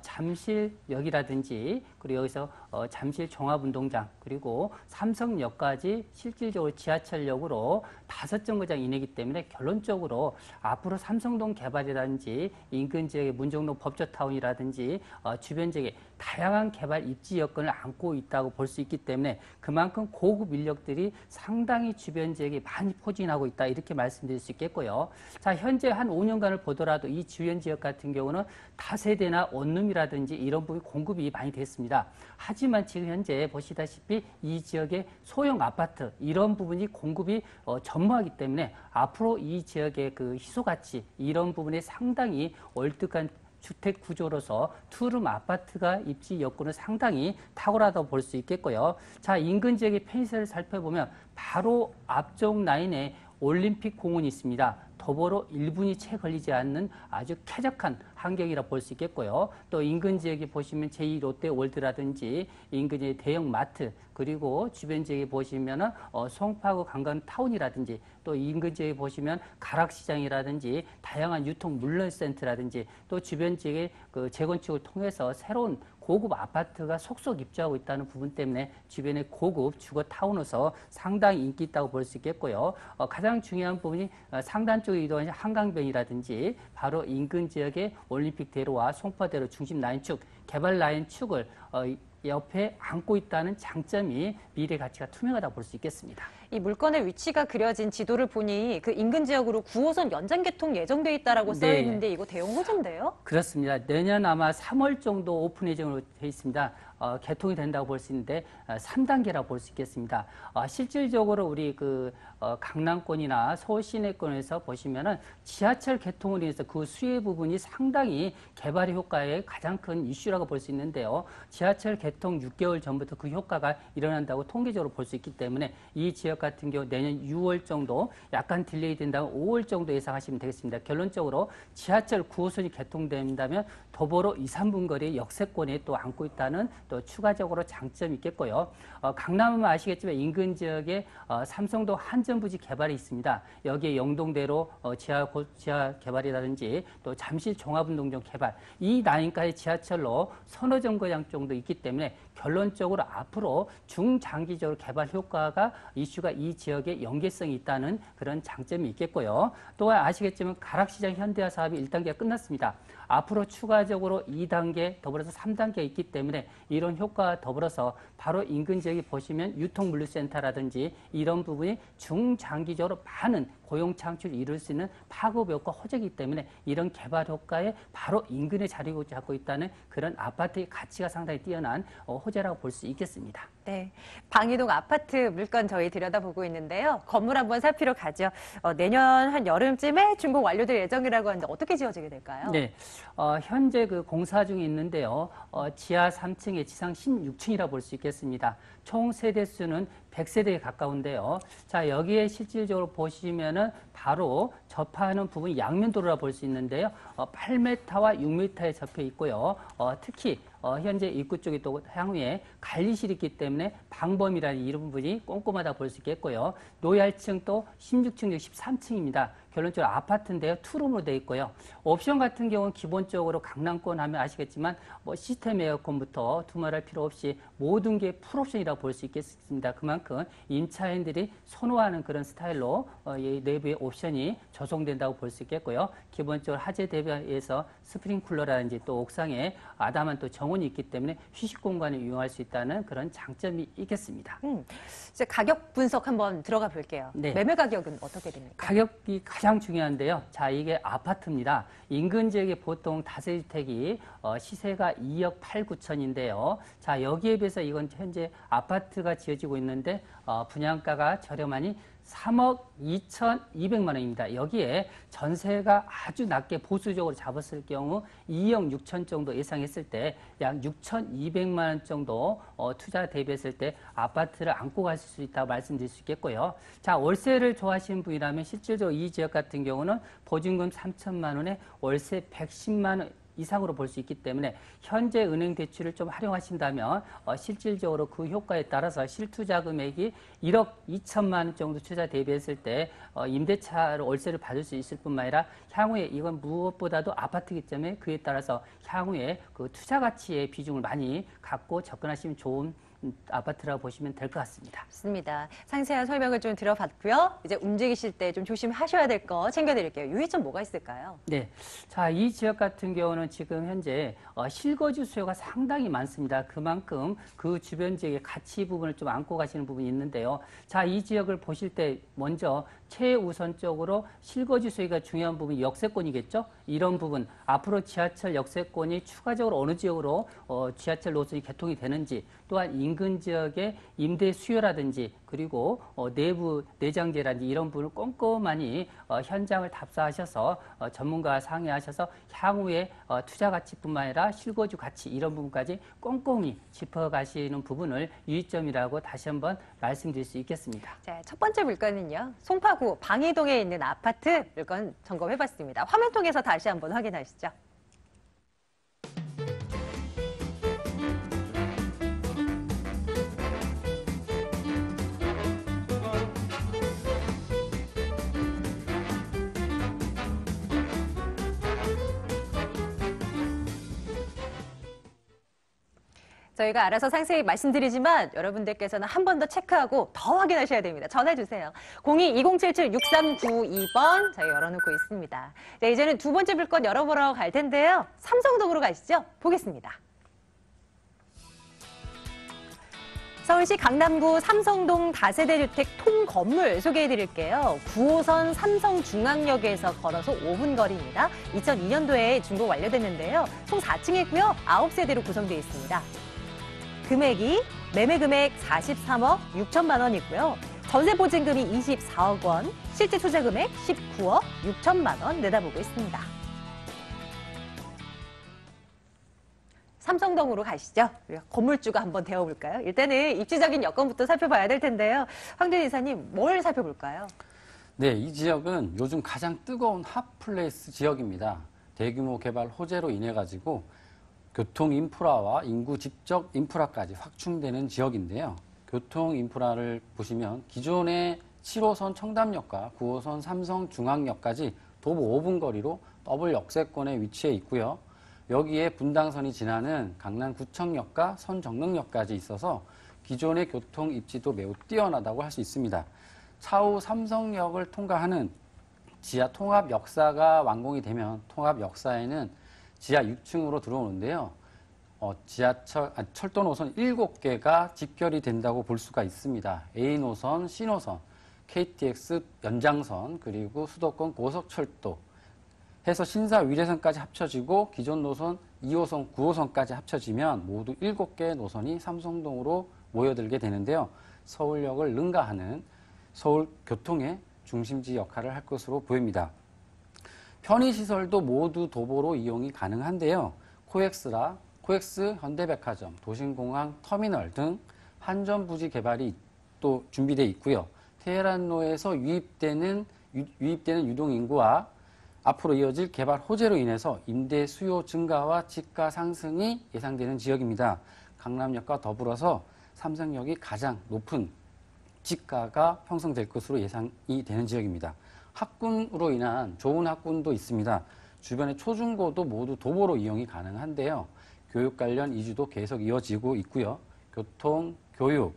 잠실역이라든지 그리고 여기서 잠실 종합운동장 그리고 삼성역까지 실질적으로 지하철역으로 5정거장 이내이기 때문에 결론적으로 앞으로 삼성동 개발이라든지 인근 지역의 문정동 법조타운이라든지 주변 지역에 다양한 개발 입지 여건을 안고 있다고 볼 수 있기 때문에 그만큼 고급 인력들이 상당히 주변 지역에 많이 포진하고 있다 이렇게 말씀드릴 수 있겠고요. 자, 현재 한 5년간을 보더라도 이 주변 지역 같은 경우는 다세대나 원룸이라든지 이런 부분이 공급이 많이 됐습니다. 하지만 지금 현재 보시다시피 이 지역의 소형 아파트 이런 부분이 공급이 전무하기 때문에 앞으로 이 지역의 그 희소가치 이런 부분에 상당히 월등한 주택 구조로서 투룸 아파트가 입지 여건은 상당히 탁월하다고 볼 수 있겠고요. 자, 인근 지역의 편의시설을 살펴보면 바로 앞쪽 라인에 올림픽 공원이 있습니다. 더불어 1분이 채 걸리지 않는 아주 쾌적한 환경이라 볼 수 있겠고요. 또 인근 지역에 보시면 제2롯데 월드라든지 인근의 대형 마트 그리고 주변 지역에 보시면은 송파구 관광타운이라든지 또 인근 지역에 보시면 가락시장이라든지 다양한 유통 물류센터라든지 또 주변 지역의 그 재건축을 통해서 새로운 고급 아파트가 속속 입주하고 있다는 부분 때문에 주변에 고급 주거 타운으로서 상당히 인기 있다고 볼 수 있겠고요. 가장 중요한 부분이 상단 쪽에 이동하는 한강변이라든지 바로 인근 지역의 올림픽대로와 송파대로 중심 라인 축, 개발 라인 축을 옆에 안고 있다는 장점이 미래 가치가 투명하다고 볼 수 있겠습니다. 이 물건의 위치가 그려진 지도를 보니 그 인근 지역으로 9호선 연장 개통 예정돼 있다라고 써 네. 있는데 이거 대형 호재인데요? 그렇습니다. 내년 아마 3월 정도 오픈 예정으로 되어 있습니다. 개통이 된다고 볼 수 있는데 3단계라고 볼 수 있겠습니다. 실질적으로 우리 강남권이나 서울 시내권에서 보시면은 지하철 개통으로 인해서 그 수혜 부분이 상당히 개발의 효과에 가장 큰 이슈라고 볼 수 있는데요. 지하철 개통 6개월 전부터 그 효과가 일어난다고 통계적으로 볼 수 있기 때문에 이 지역 같은 경우 내년 6월 정도 약간 딜레이 된다면 5월 정도 예상하시면 되겠습니다. 결론적으로 지하철 9호선이 개통된다면 도보로 2, 3분 거리 역세권에 또 안고 있다는 또 추가적으로 장점이 있겠고요. 강남은 아시겠지만 인근 지역에 삼성동 한전부지 개발이 있습니다. 여기에 영동대로 지하 개발이라든지 또 잠실 종합운동장 개발, 이 라인까지 지하철로 서너 정거장 정도 있기 때문에 결론적으로 앞으로 중장기적으로 개발 효과가 이슈가 이 지역에 연계성이 있다는 그런 장점이 있겠고요. 또한 아시겠지만 가락시장 현대화 사업이 1단계가 끝났습니다. 앞으로 추가적으로 2단계 더불어서 3단계가 있기 때문에 이런 효과와 더불어서 바로 인근 지역에 보시면 유통물류센터라든지 이런 부분이 중장기적으로 많은 고용 창출을 이룰 수 있는 파급 효과 호재이기 때문에 이런 개발 효과에 바로 인근에 자리 잡고 있다는 그런 아파트의 가치가 상당히 뛰어난 호재라고 볼 수 있겠습니다. 네, 방이동 아파트 물건 저희 들여다보고 있는데요. 건물 한번 살피러 가죠. 내년 한 여름쯤에 준공 완료될 예정이라고 하는데 어떻게 지어지게 될까요? 네, 현재 그 공사 중에 있는데요. 지하 3층에 지상 16층이라 볼 수 있겠습니다. 총 세대수는 100세대에 가까운데요. 자, 여기에 실질적으로 보시면은 바로 접하는 부분이 양면도로라 볼 수 있는데요. 8m와 6m에 접해 있고요. 특히 현재 입구 쪽에 또 향후에 관리실이 있기 때문에 방범이라는 이런 부분이 꼼꼼하다 볼 수 있겠고요. 노열층 또 16층, 13층입니다. 결론적으로 아파트인데요. 투룸으로 되어 있고요. 옵션 같은 경우는 기본적으로 강남권 하면 아시겠지만 시스템 에어컨부터 두말할 필요 없이 모든 게 풀옵션이라고 볼 수 있겠습니다. 그만큼 임차인들이 선호하는 그런 스타일로 이 내부의 옵션이 조성된다고 볼 수 있겠고요. 기본적으로 하재 대비해서 스프링쿨러라든지 또 옥상에 아담한 또 정원이 있기 때문에 휴식 공간을 이용할 수 있다는 그런 장점이 있겠습니다. 이제 가격 분석 한번 들어가 볼게요. 네. 매매 가격은 어떻게 됩니까? 가격이 가장 중요한데요. 자, 이게 아파트입니다. 인근 지역에 보통 다세주택이 시세가 2억 8, 9천인데요. 자, 여기에 비해서 이건 현재 아파트가 지어지고 있는데 분양가가 저렴하니 3억 2,200만 원입니다. 여기에 전세가 아주 낮게 보수적으로 잡았을 경우 2억 6천 정도 예상했을 때 약 6,200만 원 정도 투자 대비했을 때 아파트를 안고 갈 수 있다고 말씀드릴 수 있겠고요. 자, 월세를 좋아하시는 분이라면 실질적으로 이 지역 같은 경우는 보증금 3천만 원에 월세 110만 원 이상으로 볼 수 있기 때문에 현재 은행 대출을 좀 활용하신다면 실질적으로 그 효과에 따라서 실투자 금액이 1억 2천만 원 정도 투자 대비했을 때 임대차로 월세를 받을 수 있을 뿐만 아니라 향후에 이건 무엇보다도 아파트이기 때문에 그에 따라서 향후에 그 투자 가치의 비중을 많이 갖고 접근하시면 좋은 아파트라고 보시면 될 것 같습니다. 좋습니다. 상세한 설명을 좀 들어봤고요. 이제 움직이실 때 좀 조심하셔야 될 거 챙겨드릴게요. 유의점 뭐가 있을까요? 네. 자, 이 지역 같은 경우는 지금 현재 실거주 수요가 상당히 많습니다. 그만큼 그 주변 지역의 가치 부분을 좀 안고 가시는 부분이 있는데요. 자, 이 지역을 보실 때 먼저 최우선적으로 실거주 수요가 중요한 부분이 역세권이겠죠? 이런 부분, 앞으로 지하철 역세권이 추가적으로 어느 지역으로 지하철 노선이 개통이 되는지, 또한 인근 지역의 임대 수요라든지 그리고 내부 내장재라든지 이런 부분을 꼼꼼하니 현장을 답사하셔서 전문가와 상의하셔서 향후에 투자 가치뿐만 아니라 실거주 가치 이런 부분까지 꼼꼼히 짚어가시는 부분을 유의점이라고 다시 한번 말씀드릴 수 있겠습니다. 자, 첫 번째 물건은요. 송파구 방이동에 있는 아파트 물건 점검해봤습니다. 화면 통해서 다시 한번 확인하시죠. 저희가 알아서 상세히 말씀드리지만 여러분들께서는 한 번 더 체크하고 더 확인하셔야 됩니다. 전화주세요. 02-2077-6392번 저희 열어놓고 있습니다. 자, 이제는 두 번째 물건 열어보러 갈 텐데요. 삼성동으로 가시죠. 보겠습니다. 서울시 강남구 삼성동 다세대 주택 통건물 소개해드릴게요. 9호선 삼성중앙역에서 걸어서 5분 거리입니다. 2002년도에 준공 완료됐는데요. 총 4층이고요. 9세대로 구성되어 있습니다. 금액이 매매 금액 43억 6천만 원이고요. 전세 보증금이 24억 원, 실제 투자 금액 19억 6천만 원 내다보고 있습니다. 삼성동으로 가시죠. 우리가 건물주가 한번 되어볼까요? 일단은 입지적인 여건부터 살펴봐야 될 텐데요. 황준 이사님, 뭘 살펴볼까요? 네, 이 지역은 요즘 가장 뜨거운 핫플레이스 지역입니다. 대규모 개발 호재로 인해 가지고 교통 인프라와 인구 집적 인프라까지 확충되는 지역인데요. 교통 인프라를 보시면 기존의 7호선 청담역과 9호선 삼성중앙역까지 도보 5분 거리로 더블 역세권에 위치해 있고요. 여기에 분당선이 지나는 강남구청역과 선정릉역까지 있어서 기존의 교통 입지도 매우 뛰어나다고 할 수 있습니다. 차후 삼성역을 통과하는 지하 통합 역사가 완공이 되면 통합 역사에는 지하 6층으로 들어오는데요. 철도 노선 7개가 직결이 된다고 볼 수가 있습니다. A노선, C노선, KTX 연장선, 그리고 수도권 고속철도 해서 신사 위례선까지 합쳐지고 기존 노선 2호선, 9호선까지 합쳐지면 모두 7개의 노선이 삼성동으로 모여들게 되는데요. 서울역을 능가하는 서울 교통의 중심지 역할을 할 것으로 보입니다. 편의시설도 모두 도보로 이용이 가능한데요. 코엑스, 현대백화점, 도심공항 터미널 등 한전부지 개발이 또 준비되어 있고요. 테헤란로에서 유입되는 유동인구와 앞으로 이어질 개발 호재로 인해서 임대 수요 증가와 집가 상승이 예상되는 지역입니다. 강남역과 더불어서 삼성역이 가장 높은 집가가 형성될 것으로 예상이 되는 지역입니다. 학군으로 인한 좋은 학군도 있습니다. 주변의 초중고도 모두 도보로 이용이 가능한데요. 교육 관련 이주도 계속 이어지고 있고요. 교통, 교육,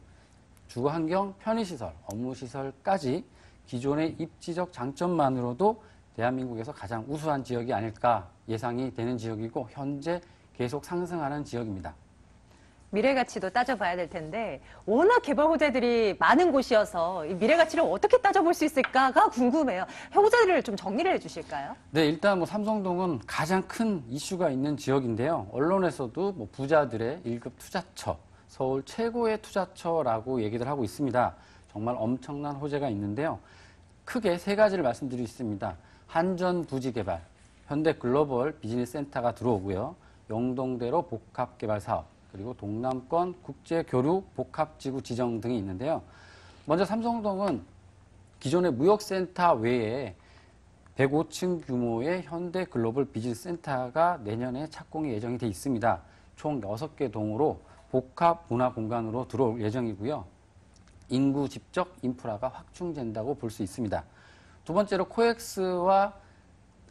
주거환경, 편의시설, 업무시설까지 기존의 입지적 장점만으로도 대한민국에서 가장 우수한 지역이 아닐까 예상이 되는 지역이고 현재 계속 상승하는 지역입니다. 미래 가치도 따져봐야 될 텐데 워낙 개발 호재들이 많은 곳이어서 이 미래 가치를 어떻게 따져볼 수 있을까가 궁금해요. 호재들을 좀 정리를 해주실까요? 네, 일단 삼성동은 가장 큰 이슈가 있는 지역인데요. 언론에서도 부자들의 1급 투자처, 서울 최고의 투자처라고 얘기를 하고 있습니다. 정말 엄청난 호재가 있는데요. 크게 세 가지를 말씀드리겠습니다. 한전 부지 개발, 현대글로벌 비즈니스센터가 들어오고요. 영동대로 복합개발 사업, 그리고 동남권 국제교류 복합지구 지정 등이 있는데요. 먼저 삼성동은 기존의 무역센터 외에 105층 규모의 현대글로벌 비즈니스센터가 내년에 착공이 예정이 돼 있습니다. 총 6개 동으로 복합문화공간으로 들어올 예정이고요. 인구 집적 인프라가 확충된다고 볼 수 있습니다. 두 번째로 코엑스와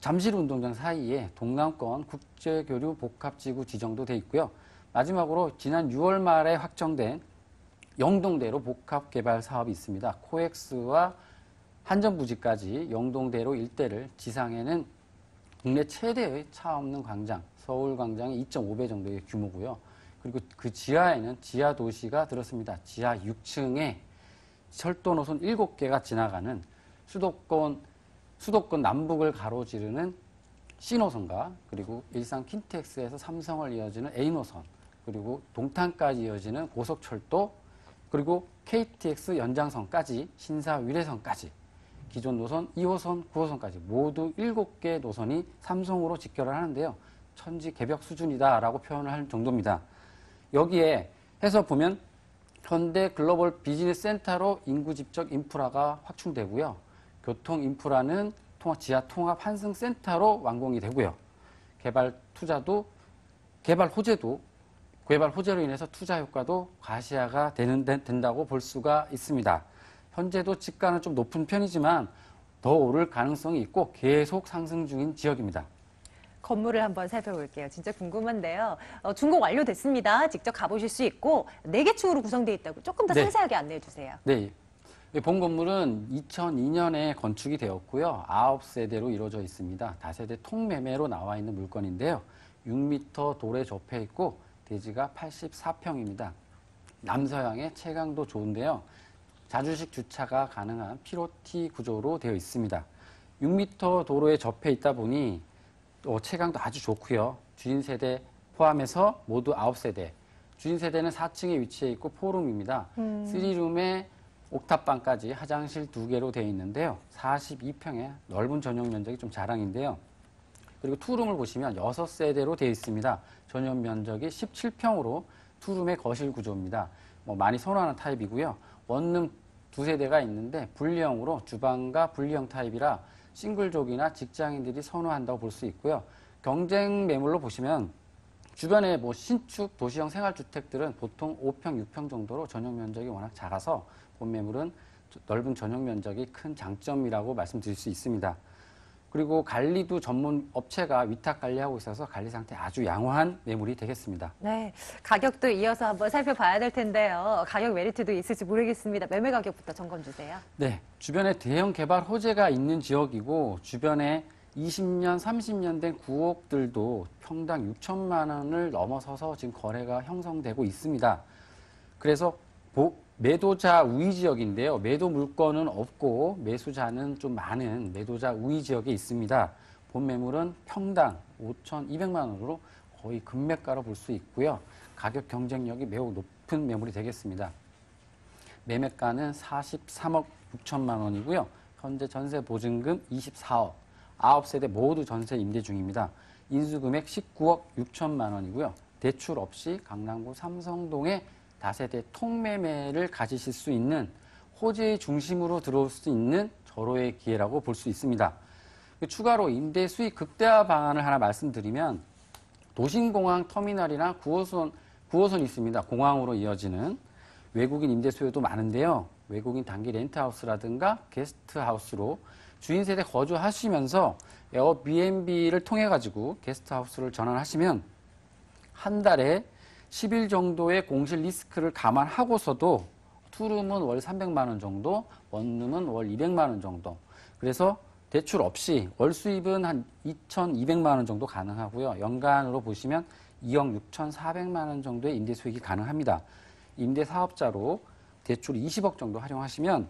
잠실운동장 사이에 동남권 국제교류 복합지구 지정도 돼 있고요. 마지막으로 지난 6월 말에 확정된 영동대로 복합개발 사업이 있습니다. 코엑스와 한전부지까지 영동대로 일대를 지상에는 국내 최대의 차 없는 광장, 서울광장의 2.5배 정도의 규모고요. 그리고 그 지하에는 지하도시가 들었습니다. 지하 6층에 철도 노선 7개가 지나가는 수도권 남북을 가로지르는 C노선과 그리고 일산 킨텍스에서 삼성을 이어지는 A노선, 그리고 동탄까지 이어지는 고속철도, 그리고 KTX 연장선까지 신사 위례선까지 기존 노선 2호선, 9호선까지 모두 7개 노선이 삼성으로 직결을 하는데요. 천지개벽 수준이다라고 표현을 할 정도입니다. 여기에 해서 보면 현대 글로벌 비즈니스 센터로 인구 집적 인프라가 확충되고요. 교통 인프라는 지하 통합 환승 센터로 완공이 되고요. 개발 호재로 인해서 투자 효과도 과시화가 된다고 볼 수가 있습니다. 현재도 집가는 좀 높은 편이지만 더 오를 가능성이 있고 계속 상승 중인 지역입니다. 건물을 한번 살펴볼게요. 진짜 궁금한데요. 준공 완료됐습니다. 직접 가보실 수 있고 4개 층으로 구성되어 있다고 조금 더 상세하게 안내해 주세요. 네. 본 건물은 2002년에 건축이 되었고요. 9세대로 이루어져 있습니다. 다세대 통매매로 나와 있는 물건인데요. 6m 돌에 접해 있고 대지가 84평입니다. 남서향의 채광도 좋은데요. 자주식 주차가 가능한 피로티 구조로 되어 있습니다. 6m 도로에 접해 있다 보니 채광도 아주 좋고요. 주인 세대 포함해서 모두 9세대. 주인 세대는 4층에 위치해 있고 4룸입니다. 3룸에 옥탑방까지 화장실 2개로 되어 있는데요. 42평의 넓은 전용 면적이 좀 자랑인데요. 그리고 투룸을 보시면 6세대로 되어 있습니다. 전용 면적이 17평으로 투룸의 거실 구조입니다. 많이 선호하는 타입이고요. 원룸 2세대가 있는데 분리형으로 주방과 분리형 타입이라 싱글족이나 직장인들이 선호한다고 볼 수 있고요. 경쟁 매물로 보시면 주변에 신축 도시형 생활주택들은 보통 5평, 6평 정도로 전용 면적이 워낙 작아서 본 매물은 넓은 전용 면적이 큰 장점이라고 말씀드릴 수 있습니다. 그리고 관리도 전문 업체가 위탁 관리하고 있어서 관리 상태 아주 양호한 매물이 되겠습니다. 네, 가격도 이어서 한번 살펴봐야 될 텐데요. 가격 메리트도 있을지 모르겠습니다. 매매 가격부터 점검 주세요. 네, 주변에 대형 개발 호재가 있는 지역이고 주변에 20년, 30년 된 구옥들도 평당 6천만 원을 넘어서서 지금 거래가 형성되고 있습니다. 그래서 매도자 우위 지역인데요. 매도 물건은 없고 매수자는 좀 많은 매도자 우위 지역에 있습니다. 본 매물은 평당 5,200만 원으로 거의 금매가로 볼 수 있고요. 가격 경쟁력이 매우 높은 매물이 되겠습니다. 매매가는 43억 6천만 원이고요. 현재 전세 보증금 24억, 9세대 모두 전세 임대 중입니다. 인수금액 19억 6천만 원이고요. 대출 없이 강남구 삼성동에 다세대 통매매를 가지실 수 있는 호재의 중심으로 들어올 수 있는 절호의 기회라고 볼 수 있습니다. 추가로 임대 수익 극대화 방안을 하나 말씀드리면 도심공항 터미널이나 9호선이 있습니다. 공항으로 이어지는 외국인 임대 수요도 많은데요. 외국인 단기 렌트하우스라든가 게스트하우스로 주인 세대 거주하시면서 에어비앤비를 통해 가지고 게스트하우스를 전환하시면 한 달에 10일 정도의 공실 리스크를 감안하고서도 투룸은 월 300만 원 정도, 원룸은 월 200만 원 정도. 그래서 대출 없이 월 수입은 한 2,200만 원 정도 가능하고요. 연간으로 보시면 2억 6,400만 원 정도의 임대 수익이 가능합니다. 임대 사업자로 대출 20억 정도 활용하시면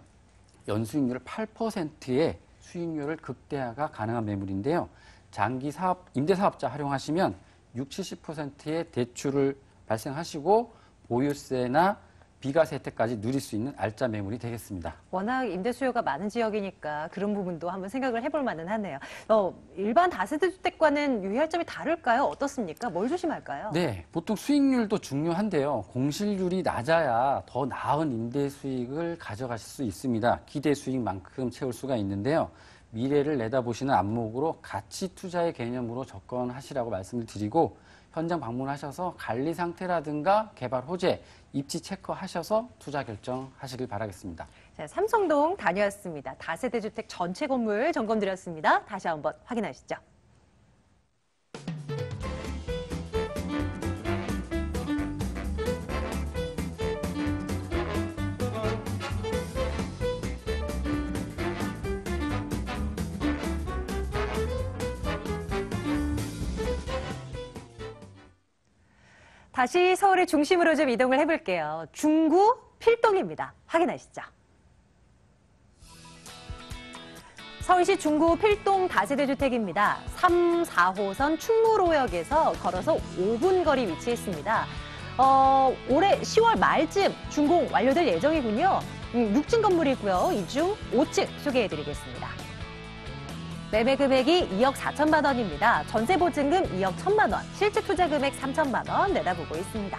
연수익률 8%의 수익률을 극대화가 가능한 매물인데요. 장기 사업, 임대 사업자 활용하시면 60, 70%의 대출을 발생하시고 보유세나 비과세 혜택까지 누릴 수 있는 알짜 매물이 되겠습니다. 워낙 임대 수요가 많은 지역이니까 그런 부분도 한번 생각을 해볼 만은 하네요. 일반 다세대 주택과는 유의할 점이 다를까요? 어떻습니까? 뭘 조심할까요? 네, 보통 수익률도 중요한데요. 공실률이 낮아야 더 나은 임대 수익을 가져가실 수 있습니다. 기대 수익만큼 채울 수가 있는데요. 미래를 내다보시는 안목으로 가치 투자의 개념으로 접근하시라고 말씀을 드리고 현장 방문하셔서 관리 상태라든가 개발 호재, 입지 체크하셔서 투자 결정하시길 바라겠습니다. 자, 삼성동 다녀왔습니다. 다세대 주택 전체 건물 점검 드렸습니다. 다시 한번 확인하시죠. 다시 서울의 중심으로 좀 이동을 해볼게요. 중구 필동입니다. 확인하시죠. 서울시 중구 필동 다세대 주택입니다. 3, 4호선 충무로역에서 걸어서 5분 거리 위치했습니다. 올해 10월 말쯤 준공 완료될 예정이군요. 6층 건물이고요. 이 중 5층 소개해드리겠습니다. 매매 금액이 2억 4천만 원입니다. 전세 보증금 2억 1천만 원, 실제 투자 금액 3천만 원 내다보고 있습니다.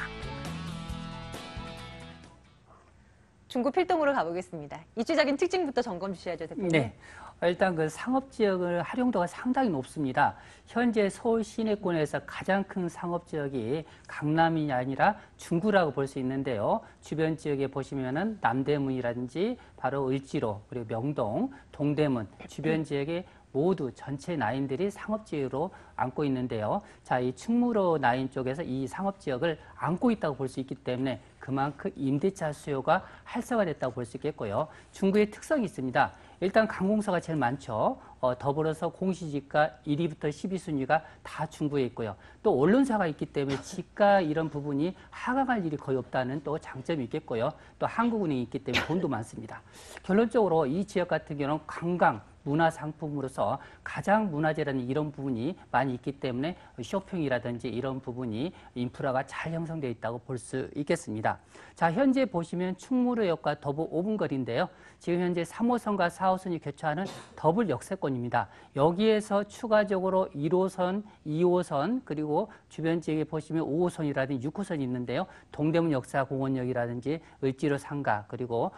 중구 필동으로 가보겠습니다. 입지적인 특징부터 점검 주셔야죠, 대표님. 네. 일단 그 상업지역의 활용도가 상당히 높습니다. 현재 서울 시내권에서 가장 큰 상업지역이 강남이 아니라 중구라고 볼 수 있는데요. 주변 지역에 보시면은 남대문이라든지 바로 을지로, 그리고 명동, 동대문, 주변 지역에 모두 전체 라인들이 상업지역으로 안고 있는데요. 자, 이 충무로 라인 쪽에서 이 상업지역을 안고 있다고 볼 수 있기 때문에 그만큼 임대차 수요가 활성화됐다고 볼 수 있겠고요. 중구의 특성이 있습니다. 일단 관공서가 제일 많죠. 더불어서 공시지가 1위부터 10위 순위가 다 중부에 있고요. 또 언론사가 있기 때문에 지가 이런 부분이 하강할 일이 거의 없다는 또 장점이 있겠고요. 또 한국은행이 있기 때문에 돈도 많습니다. 결론적으로 이 지역 같은 경우는 관광, 문화 상품으로서 가장 문화재라는 이런 부분이 많이 있기 때문에 쇼핑이라든지 이런 부분이 인프라가 잘 형성되어 있다고 볼 수 있겠습니다. 자, 현재 보시면 충무로역과 더불 5분 거리인데요. 지금 현재 3호선과 4호선이 교차하는 더블 역세권입니다. 여기에서 추가적으로 1호선, 2호선 그리고 주변 지역에 보시면 5호선이라든지 6호선이 있는데요. 동대문 역사공원역이라든지 을지로 상가 그리고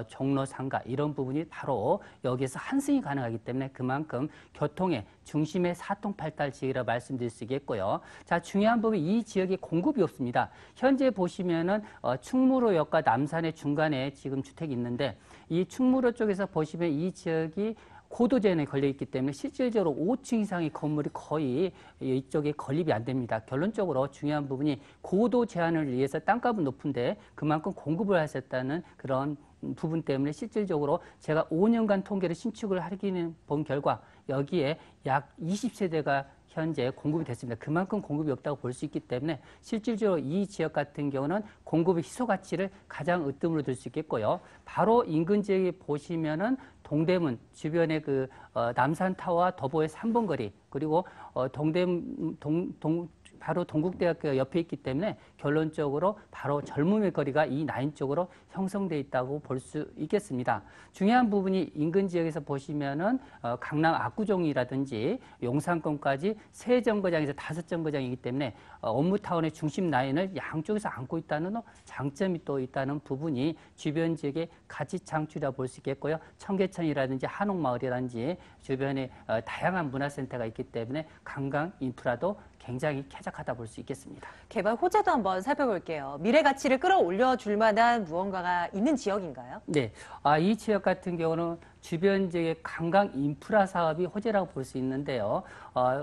종로 상가 이런 부분이 바로 여기에서 환승이 가능하기 때문에 그만큼 교통의 중심의 사통팔달 지역이라고 말씀드릴 수 있겠고요. 자, 중요한 부분 이 지역에 공급이 없습니다. 현재 보시면은 충무로역과 남산의 중간에 지금 주택이 있는데 이 충무로 쪽에서 보시면 이 지역이 고도제한에 걸려 있기 때문에 실질적으로 5층 이상의 건물이 거의 이쪽에 건립이 안 됩니다. 결론적으로 중요한 부분이 고도 제한을 위해서 땅값은 높은데 그만큼 공급을 하셨다는 그런 부분 때문에 실질적으로 제가 5년간 통계를 신축을 하기는 본 결과 여기에 약 20세대가 현재 공급이 됐습니다. 그만큼 공급이 없다고 볼 수 있기 때문에 실질적으로 이 지역 같은 경우는 공급의 희소 가치를 가장 으뜸으로 들 수 있겠고요. 바로 인근 지역에 보시면은 동대문 주변의 그 남산타워와 더보의 3번 거리 그리고 동대문 바로 동국대학교가 옆에 있기 때문에 결론적으로 바로 젊음의 거리가 이 라인 쪽으로 형성되어 있다고 볼 수 있겠습니다. 중요한 부분이 인근 지역에서 보시면은 강남 압구정이라든지 용산권까지 3정거장에서 5정거장이기 때문에 업무타운의 중심 라인을 양쪽에서 안고 있다는 장점이 또 있다는 부분이 주변 지역의 가치 창출이라고 볼 수 있겠고요. 청계천이라든지 한옥마을이라든지 주변에 다양한 문화센터가 있기 때문에 관광 인프라도 굉장히 쾌적하다 볼 수 있겠습니다. 개발 호재도 한번 살펴볼게요. 미래 가치를 끌어올려 줄 만한 무언가가 있는 지역인가요? 네, 이 지역 같은 경우는 주변 지역의 관광 인프라 사업이 호재라고 볼 수 있는데요.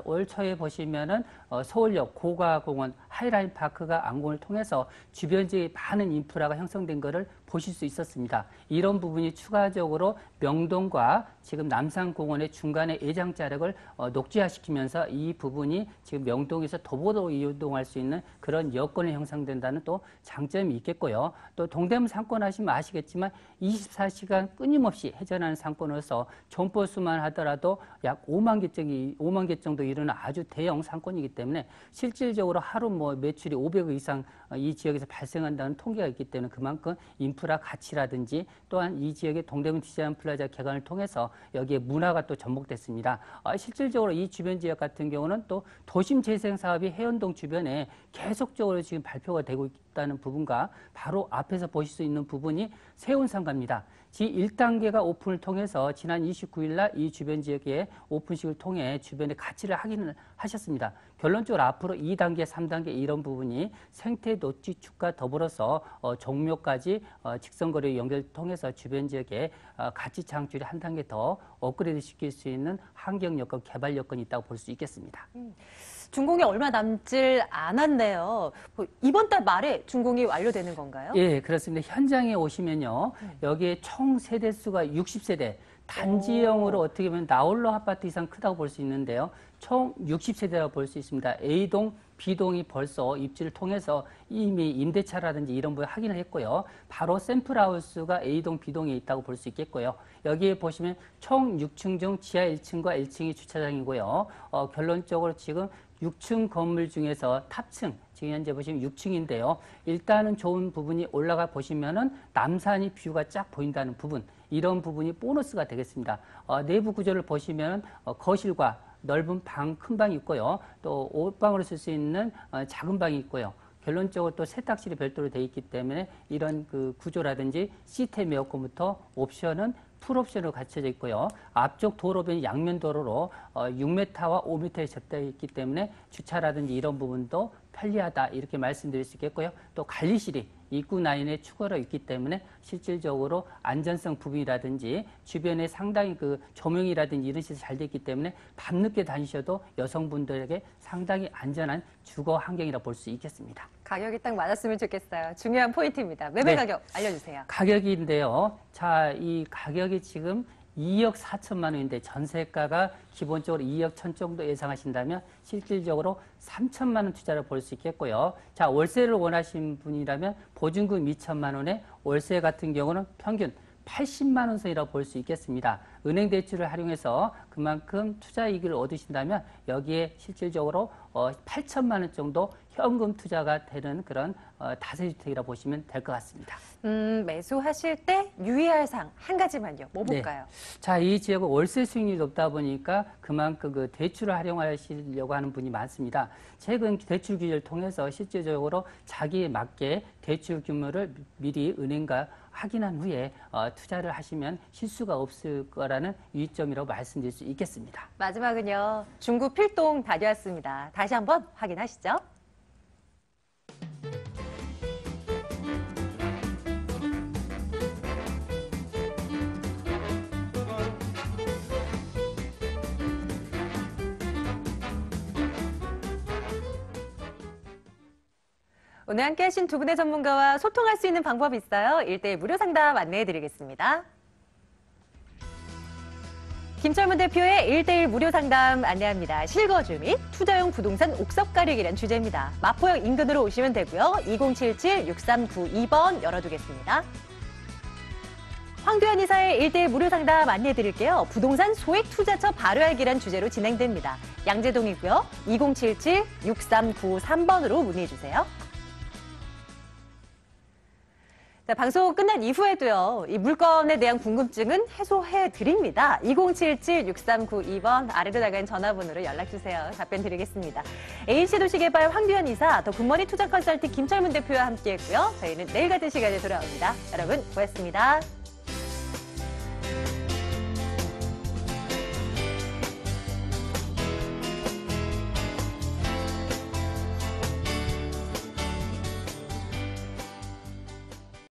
올 초에 보시면은 서울역 고가공원 하이라인 파크가 완공을 통해서 주변 지역에 많은 인프라가 형성된 것을 보실 수 있었습니다. 이런 부분이 추가적으로 명동과 지금 남산공원의 중간에 예장자력을 녹지화시키면서 이 부분이 지금 명동에서 도보로 이동할 수 있는 그런 여건이 형성된다는 또 장점이 있겠고요. 또 동대문 상권 하시면 아시겠지만 24시간 끊임없이 회전하는 상권으로서 점포수만 하더라도 약 5만 개 정도 이르는 아주 대형 상권이기 때문에 실질적으로 하루 매출이 500억 이상 이 지역에서 발생한다는 통계가 있기 때문에 그만큼 인프라 가치라든지 또한 이 지역의 동대문 디자인 플라자 개관을 통해서 여기에 문화가 또 접목됐습니다. 실질적으로 이 주변 지역 같은 경우는 또 도심 재생 사업이 해운동 주변에 계속적으로 지금 발표가 되고 있다는 부분과 바로 앞에서 보실 수 있는 부분이 세운상가입니다. 지1단계가 오픈을 통해서 지난 29일 날 이 주변 지역의 오픈식을 통해 주변의 가치를 확인을 하셨습니다. 결론적으로 앞으로 2단계, 3단계 이런 부분이 생태 녹지축과 더불어서 종묘까지 직선거리 연결을 통해서 주변 지역의 가치 창출이 한 단계 더 업그레이드 시킬 수 있는 환경 여건, 개발 여건이 있다고 볼 수 있겠습니다. 준공이 얼마 남질 않았네요. 이번 달 말에 준공이 완료되는 건가요? 예, 그렇습니다. 현장에 오시면요. 여기에 총 세대수가 60세대. 단지형으로 어떻게 보면 나홀로 아파트 이상 크다고 볼 수 있는데요. 총 60세대라고 볼 수 있습니다. A동, B동이 벌써 입주를 통해서 이미 임대차라든지 이런 부분 확인을 했고요. 바로 샘플하우스가 A동, B동에 있다고 볼 수 있겠고요. 여기에 보시면 총 6층 중 지하 1층과 1층이 주차장이고요. 결론적으로 지금 6층 건물 중에서 탑층, 지금 현재 보시면 6층인데요. 일단은 좋은 부분이 올라가 보시면은 남산이 뷰가 쫙 보인다는 부분, 이런 부분이 보너스가 되겠습니다. 내부 구조를 보시면 거실과 넓은 방, 큰 방이 있고요. 또 옷방으로 쓸 수 있는 작은 방이 있고요. 결론적으로 또 세탁실이 별도로 되어 있기 때문에 이런 그 구조라든지 시스템 에어컨부터 옵션은 풀옵션으로 갖춰져 있고요. 앞쪽 도로변이 양면 도로로 6m와 5m에 접되어 있기 때문에 주차라든지 이런 부분도 편리하다 이렇게 말씀드릴 수 있겠고요. 또 관리실이 입구 라인에 추가로 있기 때문에 실질적으로 안전성 부분이라든지 주변에 상당히 그 조명이라든지 이런 시설이 잘 되어 있기 때문에 밤늦게 다니셔도 여성분들에게 상당히 안전한 주거 환경이라 볼 수 있겠습니다. 가격이 딱 맞았으면 좋겠어요. 중요한 포인트입니다. 매매 네. 가격 알려주세요. 가격인데요. 자, 이 가격이 지금 2억 4천만 원인데 전세가가 기본적으로 2억 1천 정도 예상하신다면 실질적으로 3천만 원 투자를 볼 수 있겠고요. 자, 월세를 원하시는 분이라면 보증금 2천만 원에 월세 같은 경우는 평균 80만 원 선이라고 볼 수 있겠습니다. 은행 대출을 활용해서 그만큼 투자 이익을 얻으신다면 여기에 실질적으로 8천만 원 정도 현금 투자가 되는 그런 다세주택이라고 보시면 될 것 같습니다. 매수하실 때 유의할 사항 한 가지만요. 뭐 볼까요? 네. 자, 이 지역은 월세 수익률이 높다 보니까 그만큼 그 대출을 활용하시려고 하는 분이 많습니다. 최근 대출 규제를 통해서 실질적으로 자기에 맞게 대출 규모를 미리 은행과 확인한 후에 투자를 하시면 실수가 없을 거라는 유의점이라고 말씀드릴 수 있겠습니다. 마지막은요. 중구 필동 다녀왔습니다. 다시 한번 확인하시죠. 오늘 함께하신 두 분의 전문가와 소통할 수 있는 방법이 있어요. 1대1 무료 상담 안내해드리겠습니다. 김철문 대표의 1대1 무료 상담 안내합니다. 실거주 및 투자용 부동산 옥석 가리기란 주제입니다. 마포역 인근으로 오시면 되고요. 2077-6392번 열어두겠습니다. 황교안 이사의 1대1 무료 상담 안내해드릴게요. 부동산 소액 투자처 발효하기란 주제로 진행됩니다. 양재동이고요. 2077-6393번으로 문의해주세요. 자, 방송 끝난 이후에도요, 이 물건에 대한 궁금증은 해소해 드립니다. 2077-6392번 아래로 나간 전화번호로 연락주세요. 답변 드리겠습니다. AC도시개발 황규현 이사, 더 굿머니 투자 컨설팅 김철문 대표와 함께했고요. 저희는 내일 같은 시간에 돌아옵니다. 여러분, 고맙습니다.